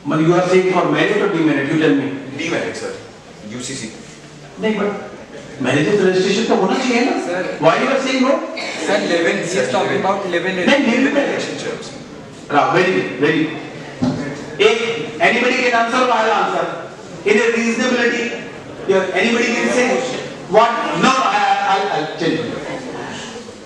मतलब you are saying for marriage और demerits, you tell me. Demerits sir, UCC नहीं, बट मैरिज रजिस्ट्रेशन तो होना चाहिए ना सर। Why you are saying no? Sir live-in, he is talking about live-in relationships. Very good. एक anybody can answer or I'll answer in a reasonability. Yeah, anybody can say what? No, I'll tell you.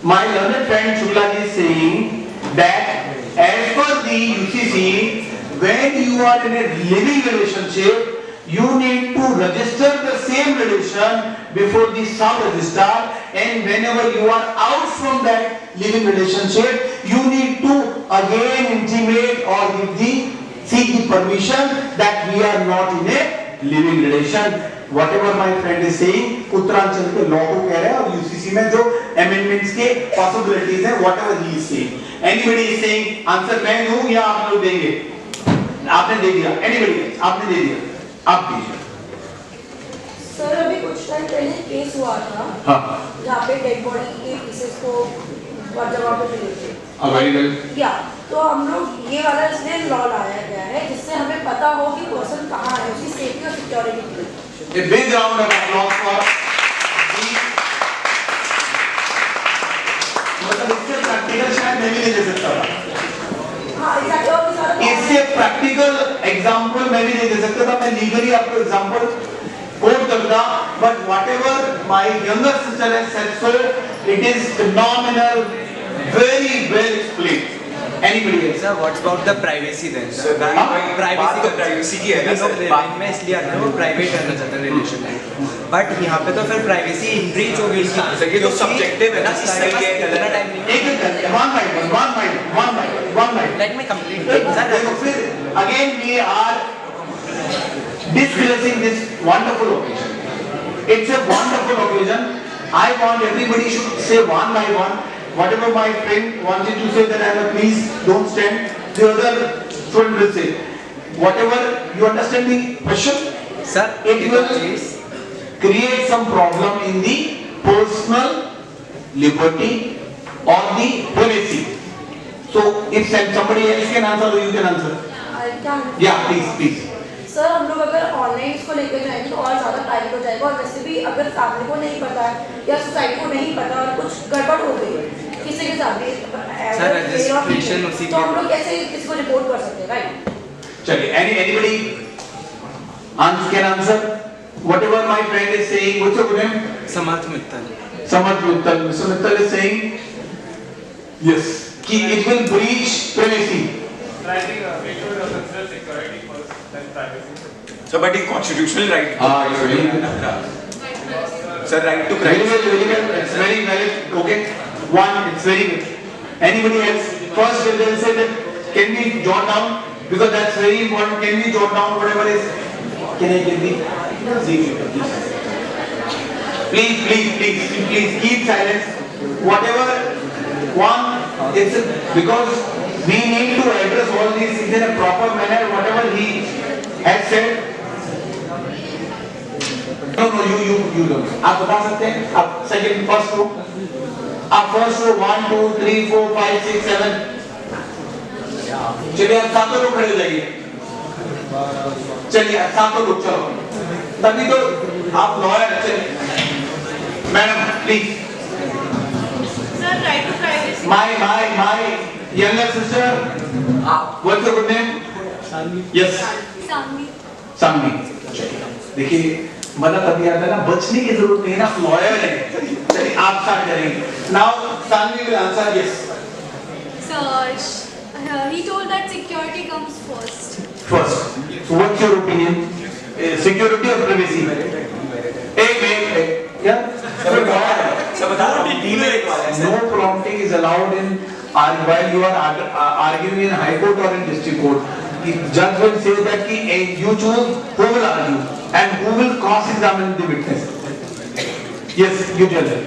my learned friend Shukla ji is saying that as per the UCC, when you are in a living relationship, you need to register the same relation before the sub-registrar, and whenever you are out from that living relationship, you need to again intimate or seek the permission that we are not in a living relation. Whatever my friend is saying, Uttaranchal के law को कह रहे हैं और UCC में जो amendments के possibilities हैं, whatever he is saying. Anybody is saying answer मैं दूं या आप लोग देंगे? आपने दे दिया. Anybody? आपने दे दिया. आप दीजिए. सर अभी कुछ टाइम पहले केस हुआ था. हाँ. जहाँ पे डेड बॉडी के पीसेस को जगह पे मिले थे. Very well. या तो हम लोग ये वाला इसलिए लॉ लाया गया है जिससे हमें पता हो कि पर्सन कहाँ है, उसकी सेफ्टी और सिक्योरिटी के लिए. A big round of applause for the. मतलब इससे प्रैक्टिकल शायद मैं भी नहीं दे सकता था. हाँ एग्जैक्टली. इससे प्रैक्टिकल एग्जांपल मैं भी नहीं दे सकता था. मैं लीगली आपको एग्जांपल कोट करता, but whatever my younger sister has said, so it is phenomenal, very well explained. Anybody else? Sir, what about the privacy then? Sir, privacy की है ना सर. मैं इसलिए आता हूँ, प्राइवेट रहना चाहता है रिलेशन में. बट यहाँ पे तो फिर प्राइवेसी इंट्रीज हो गई. सर ये तो सब्जेक्टिव है ना. सही है गलत है. एक one minute. Let me complete. देखो फिर again we are discussing this wonderful occasion. It's a wonderful occasion. I want everybody should say one by one. Whatever my friend wanted to say, that please don't stand. The other student will say. Whatever you understand the question, sir, it will create some problem in the personal liberty or the privacy. So if somebody else can answer, you can answer. Yeah, please. Sir हम लोग अगर online इसको लेकर जाएंगे तो और ज़्यादा time हो जाएगा, और वैसे भी अगर फैमिली को नहीं पता है या सोसाइटी को नहीं पता और कुछ गड़बड़ हो गई किसी के साथ भी, तो हम लोग कैसे किसी को रिपोर्ट कर सकते हैं, राइट? चलिए, anybody can answer whatever my friend is saying. What's your name? Samarth Mittal. Mr. Mittal is saying yes, it will breach privacy. So, but the constitutional right. Sir, right to Very privacy. well. It's very valid. Okay. One, it's very good. Anybody else? First, they will say that can we jot down, because that's very important. Can we jot down whatever is? Can I get the? Please keep silence. Whatever one, it's because we need to address all these things in a proper manner. Whatever he has said. No, you don't. आप बता सकते हैं? आप second, first row. आप first row 1, 2, 3, 4, 5, 6, 7. चलिए आप सातों लोग खड़े हो जाइए. चलिए आप सातों लोग चलो. तभी तो आप लॉयर. चलिए. Madam, please. Sir, right to privacy. My younger sister. What's your good name? Yes. Sanvi. देखिए मतलब तभी आता है ना, बचने की जरूरत नहीं है ना, लॉयर है. चलिए आप स्टार्ट करेंगे. Now Sanvi will answer yes. Sir, he told that security comes first. First. So what's your opinion? Security or privacy? Yeah. No prompting is allowed in while you are arguing in High Court or in District Court. The judge will say that you choose who will argue and who will cross-examine the witness. Yes, you tell them.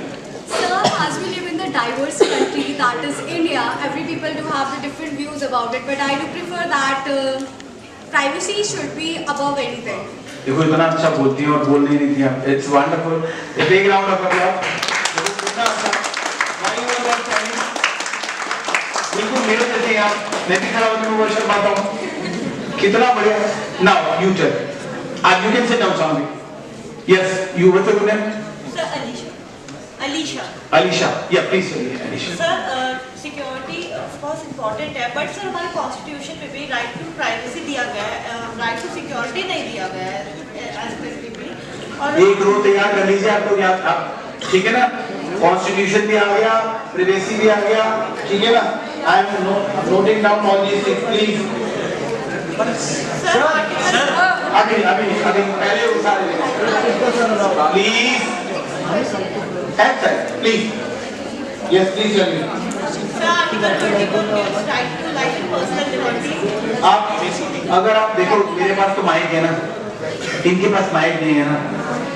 Sir, as we live in the diverse country that is India, every people do have the different views about it, but I do prefer that privacy should be above anything. देखो इतना अच्छा बोलती है और बोल नहीं थी आप. It's wonderful. A big round of applause. कितना अच्छा. बिल्कुल मेरे जैसे यार. मैं भी खड़ा होकर वर्षन पाता हूँ. कितना बढ़िया. Now you tell. You can sit down, Sanvi. Yes, you. What's your name? Sir, Alisha. Yeah, please say Alisha. Sir, security of course important है, but sir हमारे constitution में भी right to privacy दिया गया है, right to security नहीं दिया गया है as specifically. और एक रो तैयार कर लीजिए आप लोग. आप ठीक है ना? कॉन्स्टिट्यूशन भी आ गया, प्रिवेसी भी आ गया, ठीक है ना? I am noting down all these things please. अभी पहले वो सारे प्लीज प्लीज यस प्लीज आप अगर आप देखो मेरे पास तो माइक है ना, इनके पास माइक नहीं है ना,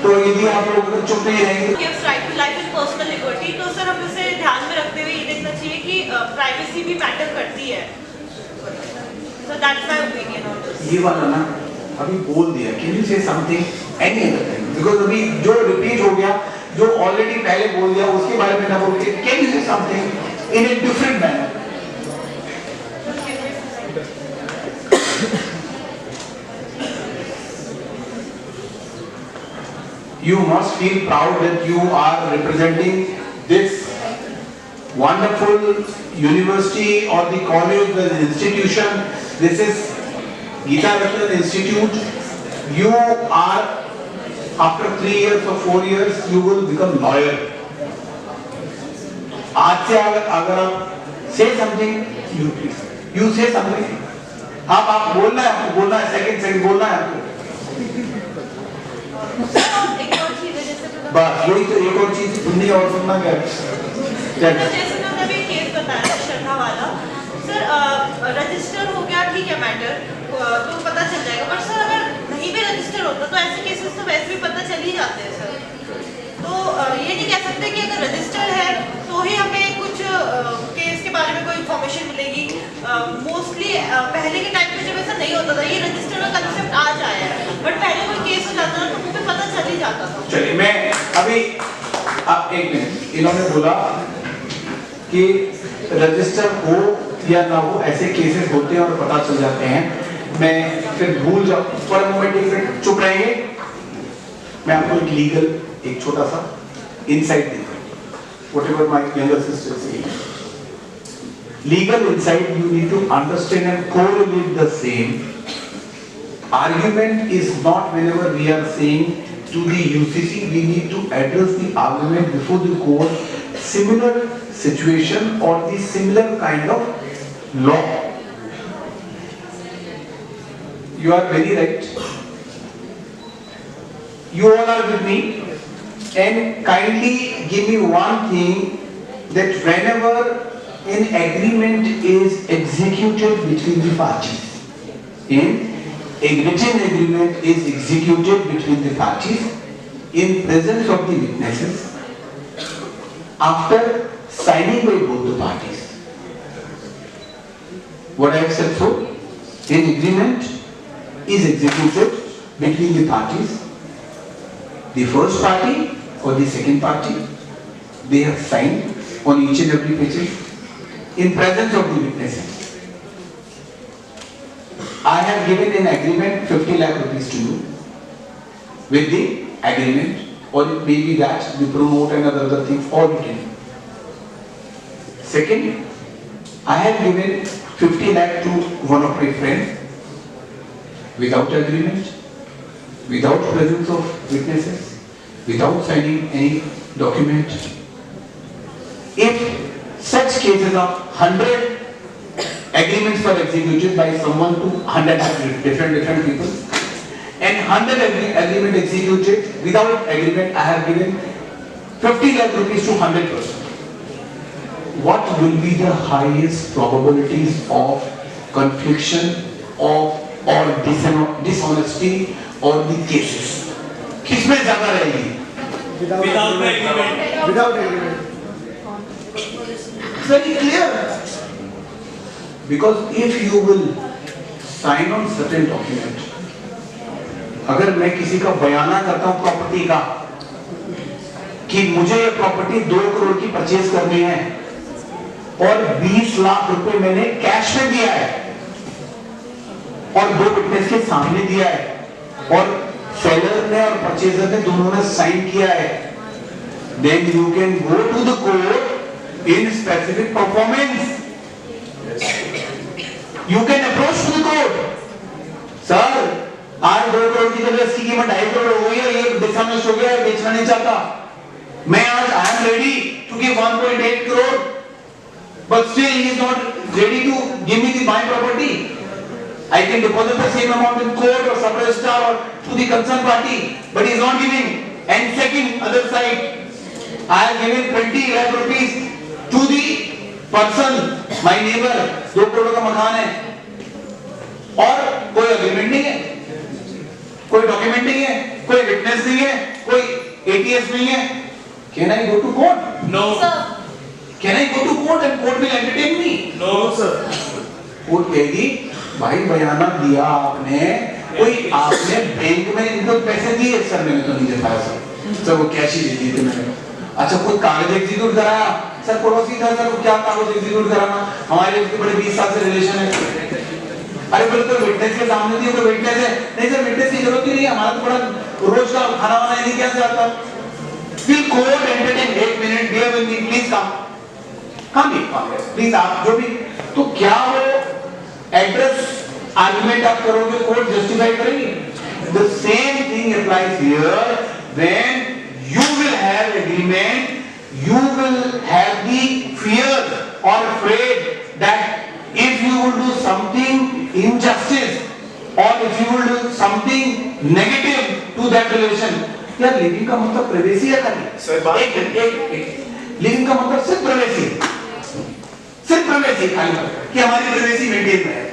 तो यदि आप लोग चुप नहीं रहेंगे right to life and personal liberty, तो सर हमें उसे ध्यान में रखते हुए ये देखना चाहिए कि प्राइवेसी भी मैटर करती है। So that's my opinion on this. ये वाला ना अभी बोल दिया, कैन यू से something any other thing, because अभी जो रिपीट हो गया, जो ऑलरेडी पहले बोल दिया उसके बारे में ना बोल के कैन यू से something in a different manner. You must feel proud that you are representing this wonderful university or the college, the institution. This is Geeta Ratna Institute. You are, after 3 years or 4 years, you will become lawyer. आज से अगर आप say something, you say something. आप बोलना है, आपको बोलना है, सेकंड बोलना है आपको। बस यही तो एक और चीज सुननी और सुनना क्या है? जैसे मैंने अभी केस बताया श्रद्धा वाला, सर रजिस्टर हो गया ठीक है मैटर, तो पता चल जाएगा, पर सर अगर नहीं भी रजिस्टर होता तो ऐसे केसेस तो वैसे भी पता चल ही जाते हैं सर। तो ये नहीं कह सकते कि अगर रजिस्टर है तो ही हमें कुछ केस के बारे में कोई इन्फॉर्मेशन मिलेगी। मोस्टली पहले के टाइम पे जब ऐसा नहीं होता था, ये रजिस्टर का कंसेप्ट आज आया है, बट पहले कोई केस हो जाता था तो मुझे पता चल ही जाता था। चलिए मैं अभी आप एक मिनट, इन्होंने बोला कि रजिस्टर हो या ना हो ऐसे केसेस होते हैं और पता चल जाते हैं, मैं फिर भूल जाऊँ फॉर अ मोमेंट, एक मिनट चुप रहेंगे, मैं आपको एक लीगल एक छोटा सा इनसाइट देता हूँ, whatever my younger sister is saying. Legal insight, you need to understand and correlate the same. Argument is not whenever we are saying to the UCC, we need to address the argument before the court, similar situation or the similar kind of law. You are very right. You all are with me. And kindly give me one thing, that whenever an agreement is executed between the parties, a written agreement is executed between the parties in presence of the witnesses after signing by both the parties. What I have said so, an agreement is executed between the parties, the first party or the second party, they have signed on each and every page in presence of the witnesses. I have given an agreement 50 lakh rupees to you with the agreement, or it may be that we promote and other things, all you can do. Second, I have given 50 lakh to one of my friends without agreement, without presence of witnesses, without signing any document. If such cases of 100 agreements were executed by someone to 100 different people, and 100 agreement executed without agreement, I have given 50 lakh rupees to 100 persons. What will be the highest probabilities of confliction of or dishonesty or the cases? किसमें ज्यादा रहेगी? Without agreement. Without agreement. Very clear. Because if you will sign on certain document, अगर मैं किसी का बयाना करता हूँ property का कि मुझे ये प्रॉपर्टी 2 करोड़ की परचेज करनी है और 20 लाख रुपए मैंने कैश में दिया है और 2 विटनेस के सामने दिया है और सेलर ने और परचेजर ने दोनों ने साइन किया है, then you can go to the court in specific performance. You can approach to the court. Sir, आज 2 करोड़ की जगह इसकी कीमत 2.5 करोड़ हो गई है, ये डिसऑनेस्ट हो गया है, बेचना नहीं चाहता। मैं आज I am ready to give 1.8 crore, but still he is not ready to give me my property. I can deposit the same amount in court or sub-registrar or to the concerned party, but he is not giving. And second, other side, I have given 20 lakh rupees to the person, my neighbor, 2 crore का मकान है, और कोई agreement नहीं है, कोई document नहीं है, कोई विटनेस नहीं है, कोई ATS नहीं है. Can I go to court? No. Can I go to court and court will entertain me? No, sir. Court कहेगी भाई बयाना दिया आपने, कोई आपने बैंक में इनको पैसे दिए? सर मैंने तो नहीं दे पाया सर वो कैश ही दे दिए थे मैंने. अच्छा कोई कागज एग्जीक्यूट कराया? सर पड़ोसी था सर, क्या कागज एग्जीक्यूट कराना, हमारे उसके बड़े 20 साल से रिलेशन है. अरे बोले तो विटनेस के सामने दिए, कोई विटनेस है? नहीं सर विटनेस की जरूरत ही नहीं है, हमारा तो बड़ा रोज का खाना वाना नहीं क्या आता. फिर court entertain. 1 minute bear with me please come please, आप जो भी. तो क्या वो एड्रेस आर्गुमेंट आप करोगे, कोर्ट जस्टिफाई करेगी? The same thing applies here. When you will have agreement, you will have the fear or afraid that if you will do something injustice or if you will do something negative to that relation. यार living का मतलब privacy है खाली. Living का मतलब सिर्फ privacy, सिर्फ privacy खाली कि हमारी प्राइवेसी मेंटेन रहे.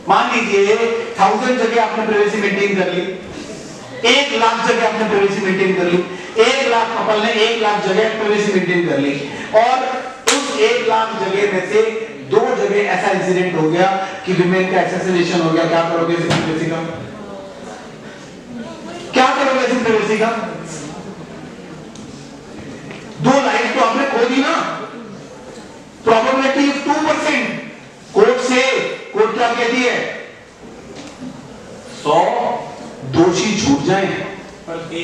मान लीजिए 1000 जगह आपने प्राइवेसी मेंटेन कर ली, 1 लाख जगह आपने प्राइवेसी मेंटेन कर ली, 1 लाख कपल ने 1 लाख जगह प्राइवेसी मेंटेन कर ली, और उस 1 लाख जगह में से 2 जगह ऐसा इंसिडेंट हो गया कि विमेन का असैसिनेशन हो गया. क्या करोगे इस प्राइवेसी का? क्या करोगे इस प्राइवेसी का? 2 लाइफ तो आपने खो दी ना. प्रोबेबिलिटी 2%. कोर्ट क्या कहती है? 100 दोषी छूट जाए.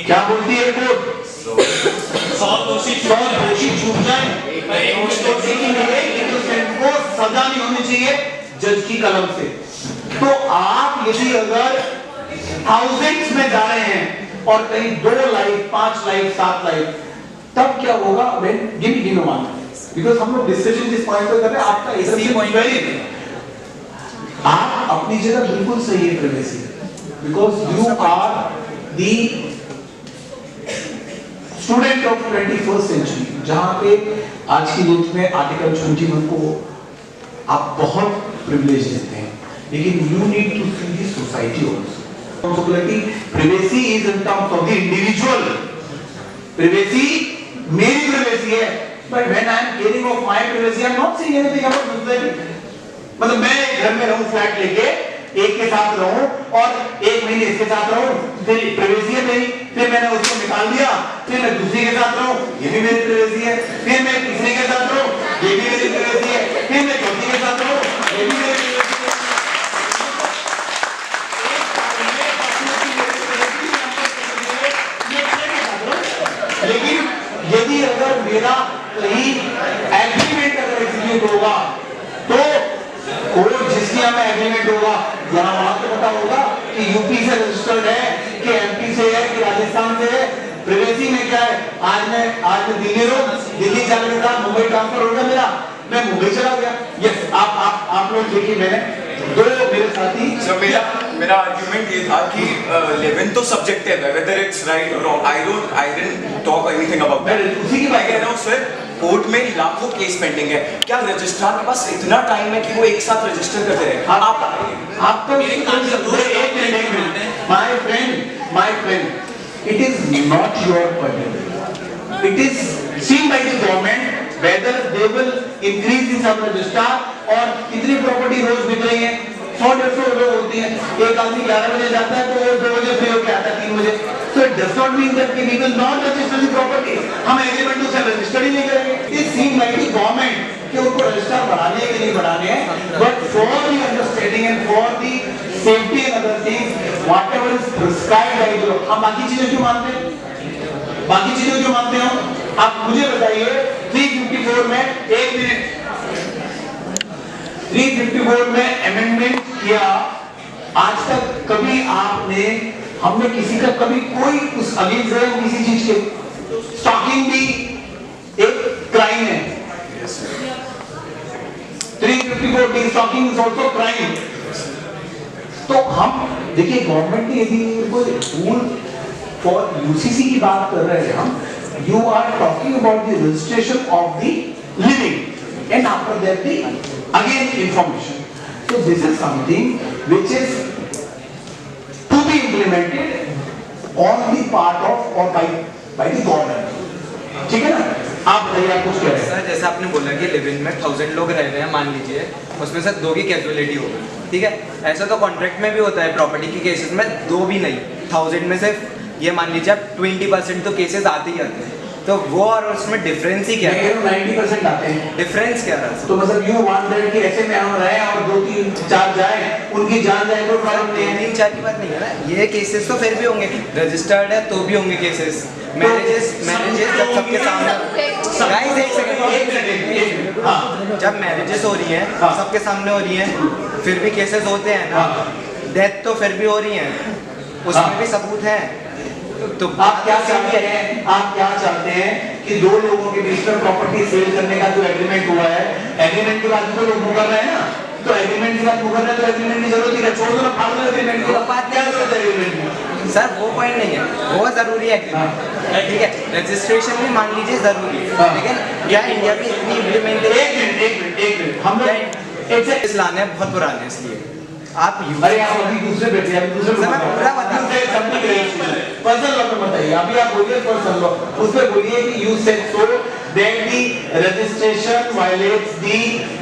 क्या बोलती है कोर्ट? 100 दोषी छूट जाए, को सजा नहीं होनी चाहिए जज की कलम से. तो आप यदि अगर थाउजेंड्स में जा रहे हैं और कहीं 2 लाइफ, 5 लाइफ, 7 लाइफ, तब क्या होगा? गिव मी वन, बिकॉज हम लोग डिस्कशन इस पॉइंट पे कर रहे हैं. आपका इसी पॉइंट वेरी, आप अपनी जगह बिल्कुल सही है privacy, because you are the student of 21st century. जहां पे आज की डेट में आर्टिकल 21 को आप बहुत प्रिविलेज देते हैं, लेकिन you need to see the society also. Privacy is in terms of the individual. Privacy मेरी प्राइवेसी है, but when I am caring of my privacy I am not seeing anything about society. मतलब मैं घर में रहूं, flat लेके, एक के साथ रहूं और 1 महीने इसके साथ रहूं, फिर प्राइवेसी है मेरी. फिर मैंने उसको निकाल दिया, फिर मैं दूसरे के साथ रहूं, ये भी मेरी प्राइवेसी है. फिर मैं तीसरे के साथ रहूं, ये भी मेरी प्राइवेसी है. फिर मैं चौथे के साथ रहूं, ये भी मेरी प्राइवेसी है. लेकिन यदि अगर मेरा कहीं एग्रीमेंट अगर एग्जीक्यूट होगा तो कोर्ट जिसकी हमें एग्रीमेंट होगा, यहाँ वहां तो पता होगा कि यूपी से रजिस्टर्ड है कि एमपी से है कि राजस्थान से है. प्राइवेसी में क्या है? आज मैं दिल्ली रहूं, दिल्ली जाने के बाद मुंबई ट्रांसफर हो गया मेरा, मैं मुंबई चला गया. यस, आप लोग देखिए, मैंने 2 मेरे साथी. मेरा आर्गुमेंट ये था कि लिव-इन तो सब्जेक्टिव है, whether it's right or wrong. I didn't talk anything about that. उसी की बात कह रहा हूँ सर, कोर्ट में लाखों केस पेंडिंग है. क्या रजिस्ट्रार के पास इतना टाइम है कि वो एक साथ रजिस्टर करते रहे? आप तो मेरे काम से 1 minute. My friend, it is not your problem. It is seen by the government whether they will increase the sub registrar और कितनी प्रॉपर्टी रोज बिक रही है. 100-150 लोग होती हैं. एक आदमी 11 बजे जाता है तो वो 2 बजे फ्री होकर आता है 3 बजे. So it does not mean that we will not register the property. हम एग्रीमेंट तो से रजिस्टर ही नहीं करेंगे. It seems like the government कि उनको रजिस्टर बढ़ाने हैं कि नहीं बढ़ाने हैं, but for the understanding and for the safety and other things, whatever is prescribed by the law. हम बाकी चीजें क्यों मानते हैं? बाकी चीजें क्यों मानते हो? आप मुझे बताइए. 354 में 1 मिनट 354 में अमेंडमेंट किया. आज तक कभी हमने किसी का कभी कोई उस अगेंस्ट किसी चीज के स्टॉकिंग भी एक क्राइम है। 354 D stalking is also crime. तो हम देखिए गवर्नमेंट ने यदि कोई रूल फॉर यूसीसी की बात कर रहे हैं हम, you are talking about the registration of the living and after that the again information. So this is something which is to be implemented on the part of or by the government. ठीक है ना? आप बताइए, आप कुछ कह रहे हैं सर? जैसे आपने बोला कि लिव इन में 1000 लोग रह रहे हैं, मान लीजिए उसमें से 2 की कैजुअलिटी हो गई, ठीक है? ऐसा तो कॉन्ट्रैक्ट में भी होता है प्रॉपर्टी के केसेस में, 2 भी नहीं, 1000 में से ये मान लीजिए आप 20% तो केसेस आते ही आते हैं। तो वो और उसमें डिफरेंस ही क्या है? 90% आते हैं। डिफरेंस क्या रहा? तो मतलब यू वांट दैट कि ऐसे में हम रहे और 2 3 4 जाए, उनकी जान जाए तो प्रॉब्लम नहीं है। 3 4 की बात नहीं है ना, ये केसेस तो फिर भी होंगे, रजिस्टर्ड है तो भी होंगे केसेस। मैरिजेस जब सबके सामने, गाइस एक सेकंड, हाँ, जब मैरिजेस हो रही हैं सबके सामने हो रही हैं, फिर भी केसेस होते हैं ना। डेथ तो फिर भी हो रही है, उसमें भी सबूत है। तो आप क्या चाहते हैं? आप क्या चाहते हैं कि 2 लोगों के बीच में प्रॉपर्टी सेल करने का जो एग्रीमेंट हुआ है, एग्रीमेंट के बाद तो लोग मुकर रहे हैं ना, तो एग्रीमेंट के बाद मुकर रहे हैं तो एग्रीमेंट की जरूरत है, छोड़ दो ना, फाड़ दो एग्रीमेंट की बात। क्या जरूरत है एग्रीमेंट की? सर वो पॉइंट नहीं है, वो जरूरी है एग्रीमेंट, ठीक है? रजिस्ट्रेशन भी मान लीजिए जरूरी है, लेकिन क्या इंडिया में इतनी इम्प्लीमेंटेशन, एक मिनट हम लोग एक लाने बहुत पुराने हैं, इसलिए आप अरे आप अभी दूसरे बैठे हैं, दूसरे पर्सनल लॉ में बताइए, अभी आप बोलिए पर्सनल लॉ, उसमें बोलिए कि you said so that the registration violates the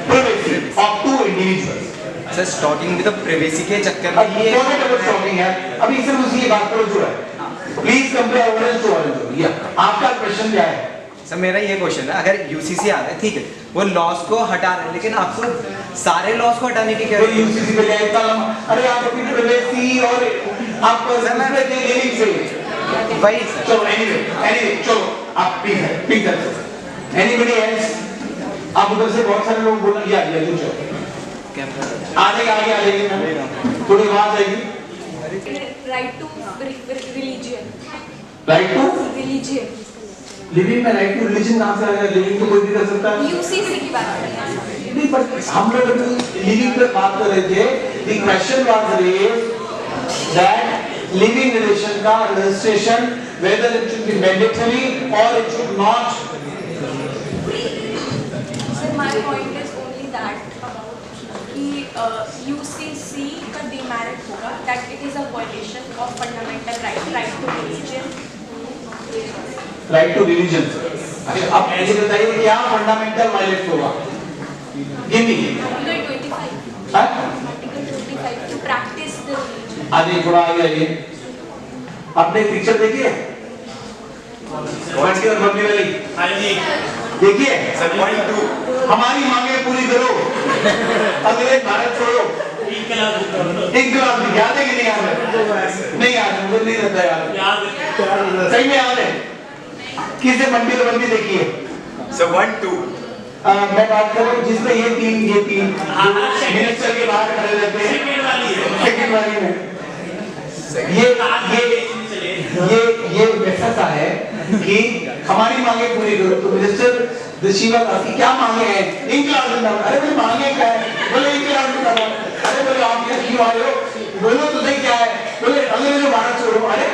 privacy of 2 individuals. Sir stalking भी तो प्राइवेसी के चक्कर में ही है। स्टॉकिंग है, अभी सिर्फ उसी की बात करो जो है। Please compare orange to orange. या आपका क्वेश्चन क्या है? सर मेरा ये क्वेश्चन है, अगर यूसीसी आ रहा है, ठीक है, वो लॉस को हटा रहे हैं, लेकिन आपको सारे लॉस को हटाने की क्या है? यूसीसी पे जाए इतना लंबा, अरे आप अपनी प्राइवेसी और आप दूसरे के लिविंग से वही सर। चलो एनीवे चलो आप प्लीज एनीबॉडी एल्स? आप उधर से बहुत सारे लोग बोल या यू चलो आगे आ जाइए, थोड़ी आवाज आएगी। Right to religion, right to religion, living में राइट टू रिलीजन कहां से आया? लिविंग तो कोई भी कर सकता है। यूसीसी की बात कर रहे हैं नहीं, पर हम लोग लिविंग पे बात कर रहे थे। The question was raised that living relation का registration whether it should be mandatory और it should not. Sir my point is only that कि यूसीसी का डिमेरिट होगा that it is a violation of fundamental right to religion. Right to religion. अच्छा अब ऐसे बताइए क्या फंडामेंटल वायलेट होगा? Give me. आर्टिकल 25। हां article 25 to practise the religion. आगे थोड़ा आगे आइए। आपने पिक्चर देखी है? कौन सी और बबली वाली? हां जी देखिए। सर पॉइंट 2 हमारी मांगे पूरी करो, अगले भारत छोड़ो, इंकलाब याद है कि नहीं याद है? नहीं याद है, मुझे नहीं रहता याद। सही में याद है? किससे मंडी तो बंदी देखी है? सर 1 2 मैं बात कर रहा हूँ जिसमें ये तीन मिनिस्टर के बाहर खड़े रहते हैं, सेकंड वाली में ये वैसा सा है कि हमारी मांगे पूरी करो। तो मिनिस्टर शिवा दास की क्या मांगे हैं? इंकलाब जिंदाबाद। अरे भाई मांगे क्या है? बोले इंकलाब जिंदाबाद। अरे बोले आप यहाँ क्यों आए हो? बोलो तो सही क्या है? बोले अंग्रेजों भारत छोड़ो। अरे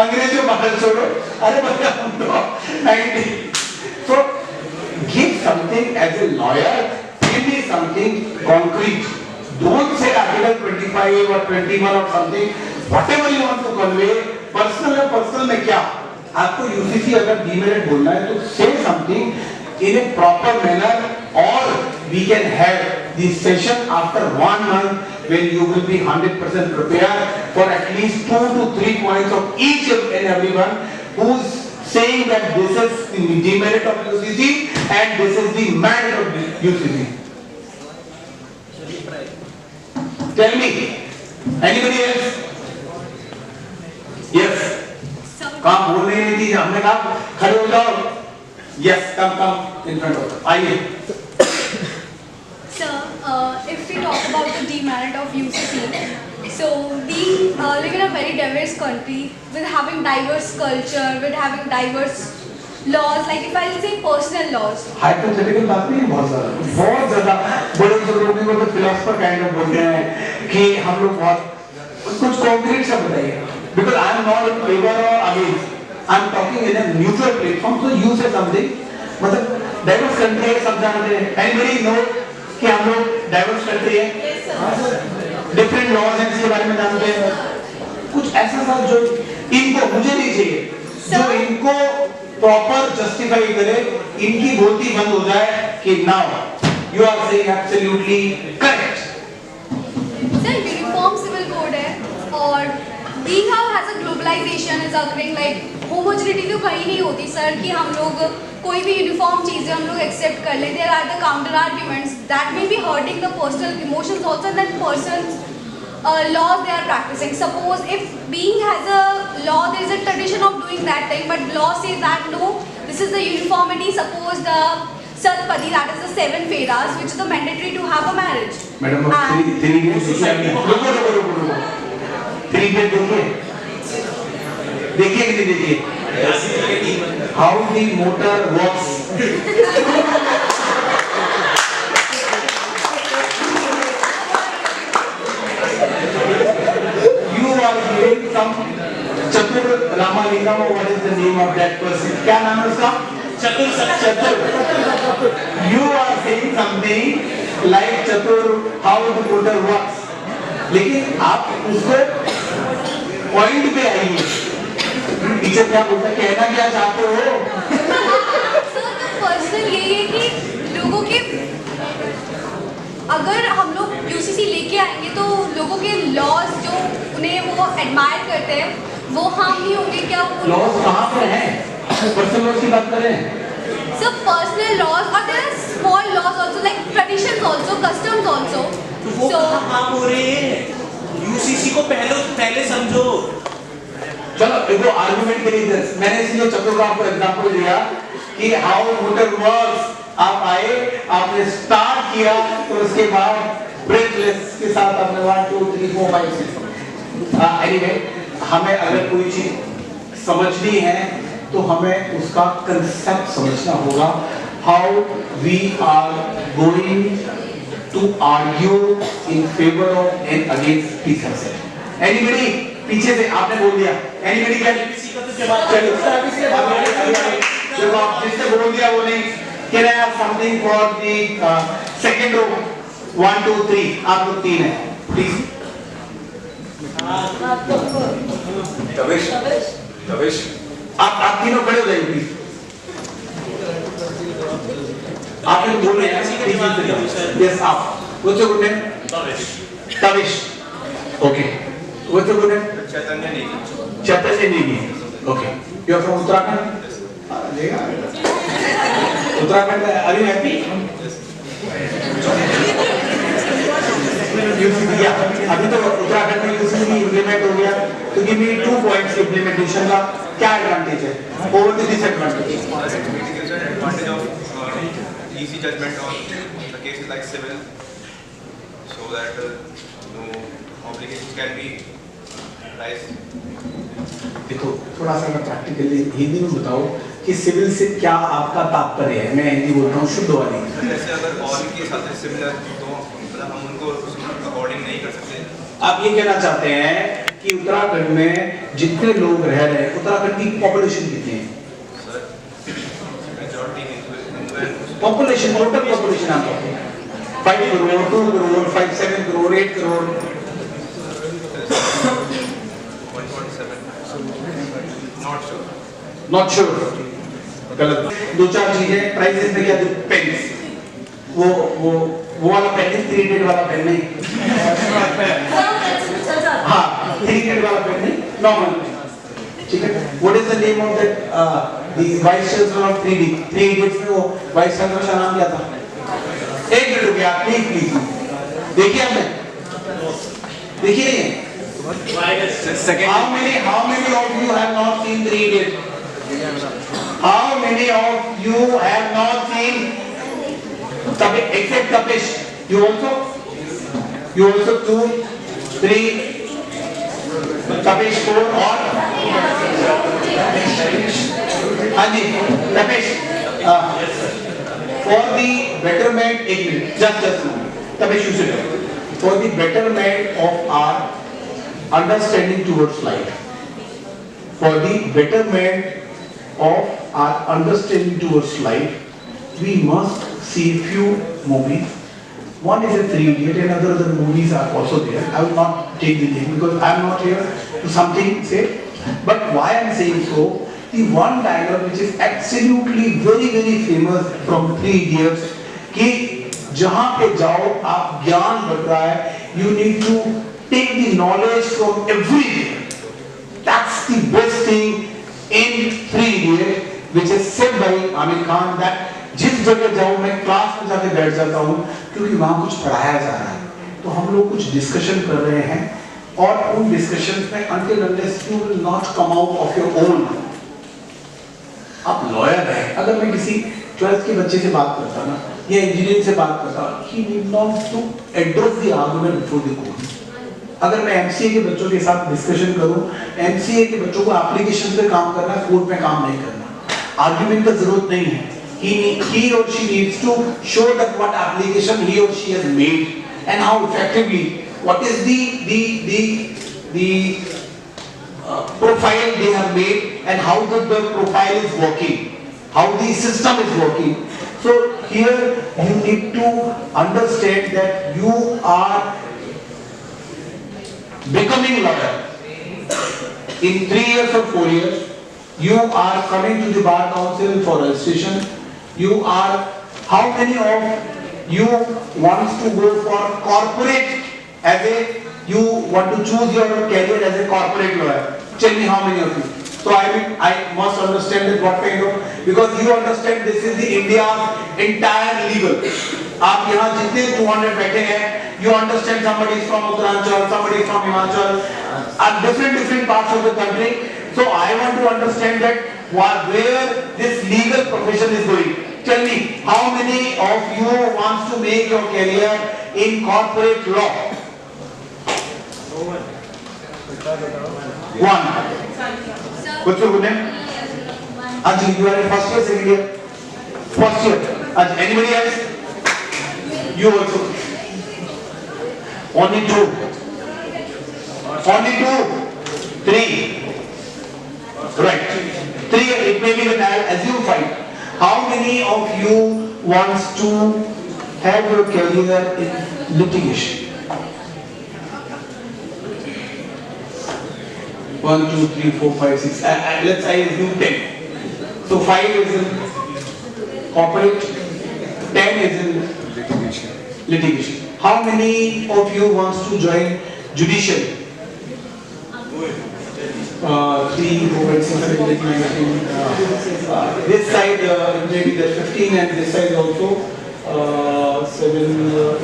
अंग्रेजों भारत छोड़ो। अरे बोले हम तो 90। So give something as a lawyer, give me something concrete. Don't say Article 25 or 21 or something. Whatever you want to convey, personal है, personal में क्या? आपको यूसीसी अगर डीमेरिट बोलना है तो say something in a proper manner, or we can have the session after 1 month when you will be 100% prepared for at least 2 to 3 points of each and everyone who's saying that this is the demerit of UCC and this is the merit of UCC. Tell me, anybody else? Yes. काम बोल रही थी, हमने कहा खड़े हो जाओ। Yes, come in front of us. आइए। Sir, if we talk about the demerit of UCC, So being live in a very diverse country with having diverse culture, with having diverse laws, like if I'll say personal laws. Hypothetical बात नहीं है, बहुत ज़्यादा बड़े लोग को तो philosopher kind of बोलते हैं कि हम लोग बहुत कुछ कॉन्क्रीट सा बताइए, because I am not in favor or against, I am talking in a neutral platform, so you say something. मतलब डाइवर्स कंट्री है, सब जानते हैं, anybody know कि हम लोग डाइवर्स कंट्री है, डिफरेंट लॉज हैं इसके बारे में जानते हैं, कुछ ऐसा सा जो इनको मुझे नहीं चाहिए, जो इनको प्रॉपर जस्टिफाई करे, इनकी बोलती बंद हो जाए कि now you are saying absolutely correct. Sir uniform civil code है और being how has a globalization is occurring, like homogeneity तो कहीं नहीं होती सर कि हम लोग कोई भी यूनिफॉर्म चीज़ें हम लोग एक्सेप्ट कर लें. There are the counter arguments that may be hurting the personal emotions also, and that person's laws they are practicing. Suppose if being has a law, there is a tradition of doing that thing, but law says that no, this is the uniformity. Suppose the Satpadi, that is the 7 Feras, which is the mandatory to have a marriage. Madam देखिए कि नहीं देखिए how the motor works. You are hearing some Chatur Ramalingam, or what is the name of that person? क्या नाम है उसका? Chatur. You are saying something like Chatur, how the motor works. लेकिन आप उसको पॉइंट पे आइए. टीचर क्या बोलता है, कहना क्या चाहते हो? पर्सनल यही है कि लोगों के अगर हम लोग यूसीसी लेके आएंगे तो लोगों के लॉज जो उन्हें वो एडमायर करते हैं वो हार्म नहीं होंगे क्या? लॉज कहाँ पे हैं? पर्सनल लॉज की बात करें. So personal laws, or there are small laws also, like traditions also, customs also. तो वो कहाँ हो रहे हैं? यूसीसी को पहले समझो. चलो देखो आर्गुमेंट के लिए मैंने इसलिए चतुर का आपको एग्जांपल दिया कि हाउ मोटर वर्क्स. आप आए, आपने स्टार्ट किया, तो उसके बाद ब्रेथलेस के साथ आपने 1 2 3 4 5 6. एनीवे हमें अगर कोई चीज समझनी है तो हमें उसका कंसेप्ट समझना होगा. How we are going to argue in favour of and against piece concept. Anybody पीछे से आपने बोल दिया. एनीबडी कैन जब आप जिसने बोल दिया वो नहीं. Can I have something for the second row 1 2 3. आप लोग 3 हैं प्लीज. तविश आप तीनों खड़े हो जाइए प्लीज. आप लोग बोल रहे हैं. यस आप. What's your good name? Tavish. Okay. What's your good name? Chaitanya Negi. Chaitanya Negi. Okay. You are from Uttarakhand? Uttarakhand. Are you happy? अभी तो उत्तराखंड में यूसीसी इम्प्लीमेंट हो गया. तो गिव मी 2 पॉइंट्स इम्प्लीमेंटेशन का क्या एडवांटेज है over the disadvantage. Advantage of easy judgment on the cases like civil, so that no obligations can be raised. देखो थोड़ा सा मैं प्रैक्टिकली हिंदी में बताओ कि सिविल से क्या आपका तात्पर्य है. मैं हिंदी बोलता हूँ शुद्ध वाली. जैसे अगर ऑल के साथ सिमिलर तो मतलब हम उनको अकॉर्डिंग नहीं कर सकते. आप ये कहना चाहते हैं कि उत्तराखंड में जितने लोग रह रहे हैं, उत्तराखंड की पॉपुलेशन कितनी है? पॉपुलेशन टोटल पॉपुलेशन आप 5 करोड़ 2 करोड़ 5 7 करोड़ 8 करोड़ 1.7. Not sure. गलत. 2-4 चीजें. प्राइसेस में क्या? पेन्स. वो वाला पेन है, 3 रेट वाला पेन नहीं. हाँ 3 रेट वाला पेन नहीं, नॉर्मल. ठीक है. What is the name of that the vice chancellor of 3D 3 idiots में वो वाइस चांसलर का नाम क्या था? 1 मिनट रुकिए आप प्लीज. देखिए आपने देखिए नहीं. How many of you have not seen 3 Idiots? How many of you have not seen except Tapish? You also 2 3 Tapesh 4 और हाँ जी तपेश for the betterment एक minute just Tapesh you should for the betterment of our understanding towards life, for the betterment of our understanding towards life, we must see few movies. One is a 3 Idiot and other movies are also there. I will not take the name because I am not here to something say. But why I am saying so, the one dialogue which is absolutely very famous from 3 Idiots कि जहाँ पे जाओ आप ज्ञान बढ़ रहा है, you need to take the knowledge from everywhere. That's the best thing in 3 Idiots, which is said by Amir Khan that जिस जगह जाऊँ मैं क्लास में जाके बैठ जाता हूँ क्योंकि वहाँ कुछ पढ़ाया जा रहा है, तो हम लोग कुछ डिस्कशन कर रहे हैं और उन डिस्कशंस में until unless you will not come out of your own, आप लॉयर हैं, अगर मैं किसी 12th के बच्चे से बात करता ना या इंजीनियरिंग से बात करता, he need not to address the argument before the court. अगर मैं MCA के बच्चों के साथ डिस्कशन करूं, MCA के बच्चों को एप्लीकेशन पे काम करना है, कोर्ट में काम नहीं करना, आर्गुमेंट का जरूरत नहीं है. He or she needs to show that what application he or she has made and how effectively, what is the profile they have made and how the profile is working, how the system is working. So here you need to understand that you are becoming lawyer. In 3 years or 4 years, you are coming to the bar council for registration. You are, how many of you wants to go for corporate as a, you want to choose your career as a corporate lawyer? Tell me how many of you. So I must understand that what kind of, because you understand this is the India's entire legal. आप यहाँ जितने 200 बैठे हैं, you understand somebody is from Uttaranchal, somebody is from Himachal, and different parts of the country. So I want to understand that where this legal profession is going. Tell me, how many of you wants to make your career in corporate law? One. What's your good name? Ajay, you are in first year, second year? First year. Ajay, anybody else? You also. Only 2. Only 2. 3. Right. 3, it may be that I'll assume 5. How many of you wants to have your career in litigation? 1, 2, 3, 4, 5, 6. Let's say I assume 10. So 5 is in corporate, 10 is in litigation. How many of you wants to join judiciary? 3, 4, 5, 6, 7, 8, 9, 10. This side it may be that 15 and this side also 7,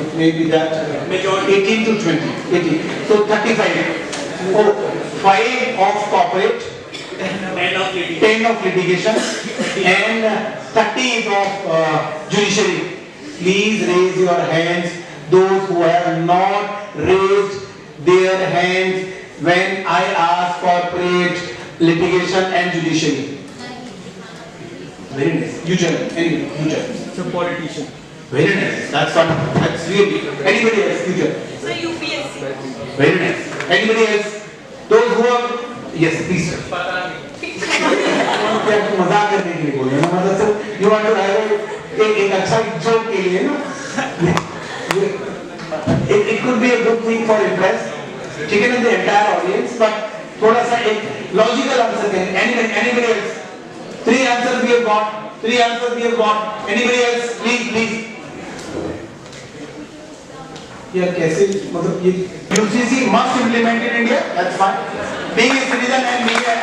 it may be that 18 to 20. 18. So 35. Oh, 5 of corporate, 10 of litigation and 30 is of judiciary. Please raise your hands, those who have not raised their hands when I ask corporate, litigation and judiciary. Very nice. You join. Anybody? You join. It's a politician. Very nice. That's fun. That's really. Anybody else? You join. So UPSC. Very nice. Anybody else? Those who are, yes, please sir. मजाक करने के लिए बोले ना, मतलब sir you want to have एक अच्छा joke के लिए ना, it could be a good thing for impress, ठीक है ना, the entire audience, but थोड़ा सा एक logical answer दें. Anybody else? 3 answers we have got. 3 answers we have got. Anybody else? Please. या कैसे मतलब ये UCC must implement in India. That's fine. Being a citizen and being a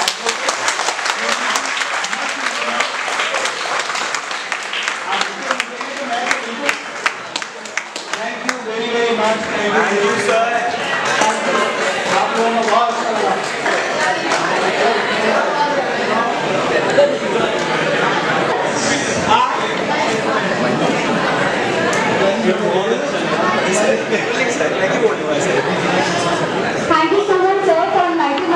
thank you very much. Thank you sir. आप लोगों ने बहुत अच्छा लगा. Thank you so much, sir, for enlightening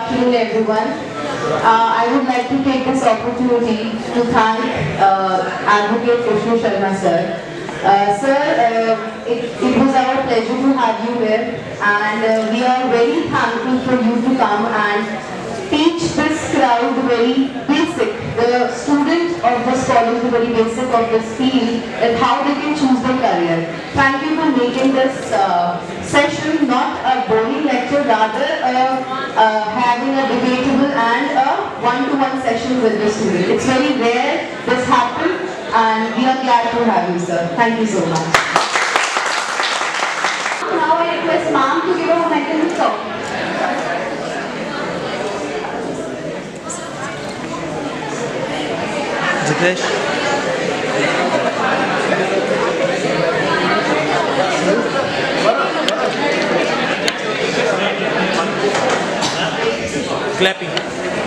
afternoon, everyone. I would like to take this opportunity to thank Advocate Vishnu Sharma sir. It was our pleasure to have you here, and we are very thankful for you to come and teach this crowd the very basic, the student of this college, the very basic of this field, and how they can choose their career. Thank you for making this session not a boring lecture, rather having a debatable and a one-to-one session with the student. It's very rare this happens, and we are glad to have you, sir. Thank you so much. Now I request ma'am to give a momentum talk. Jitesh. Clapping.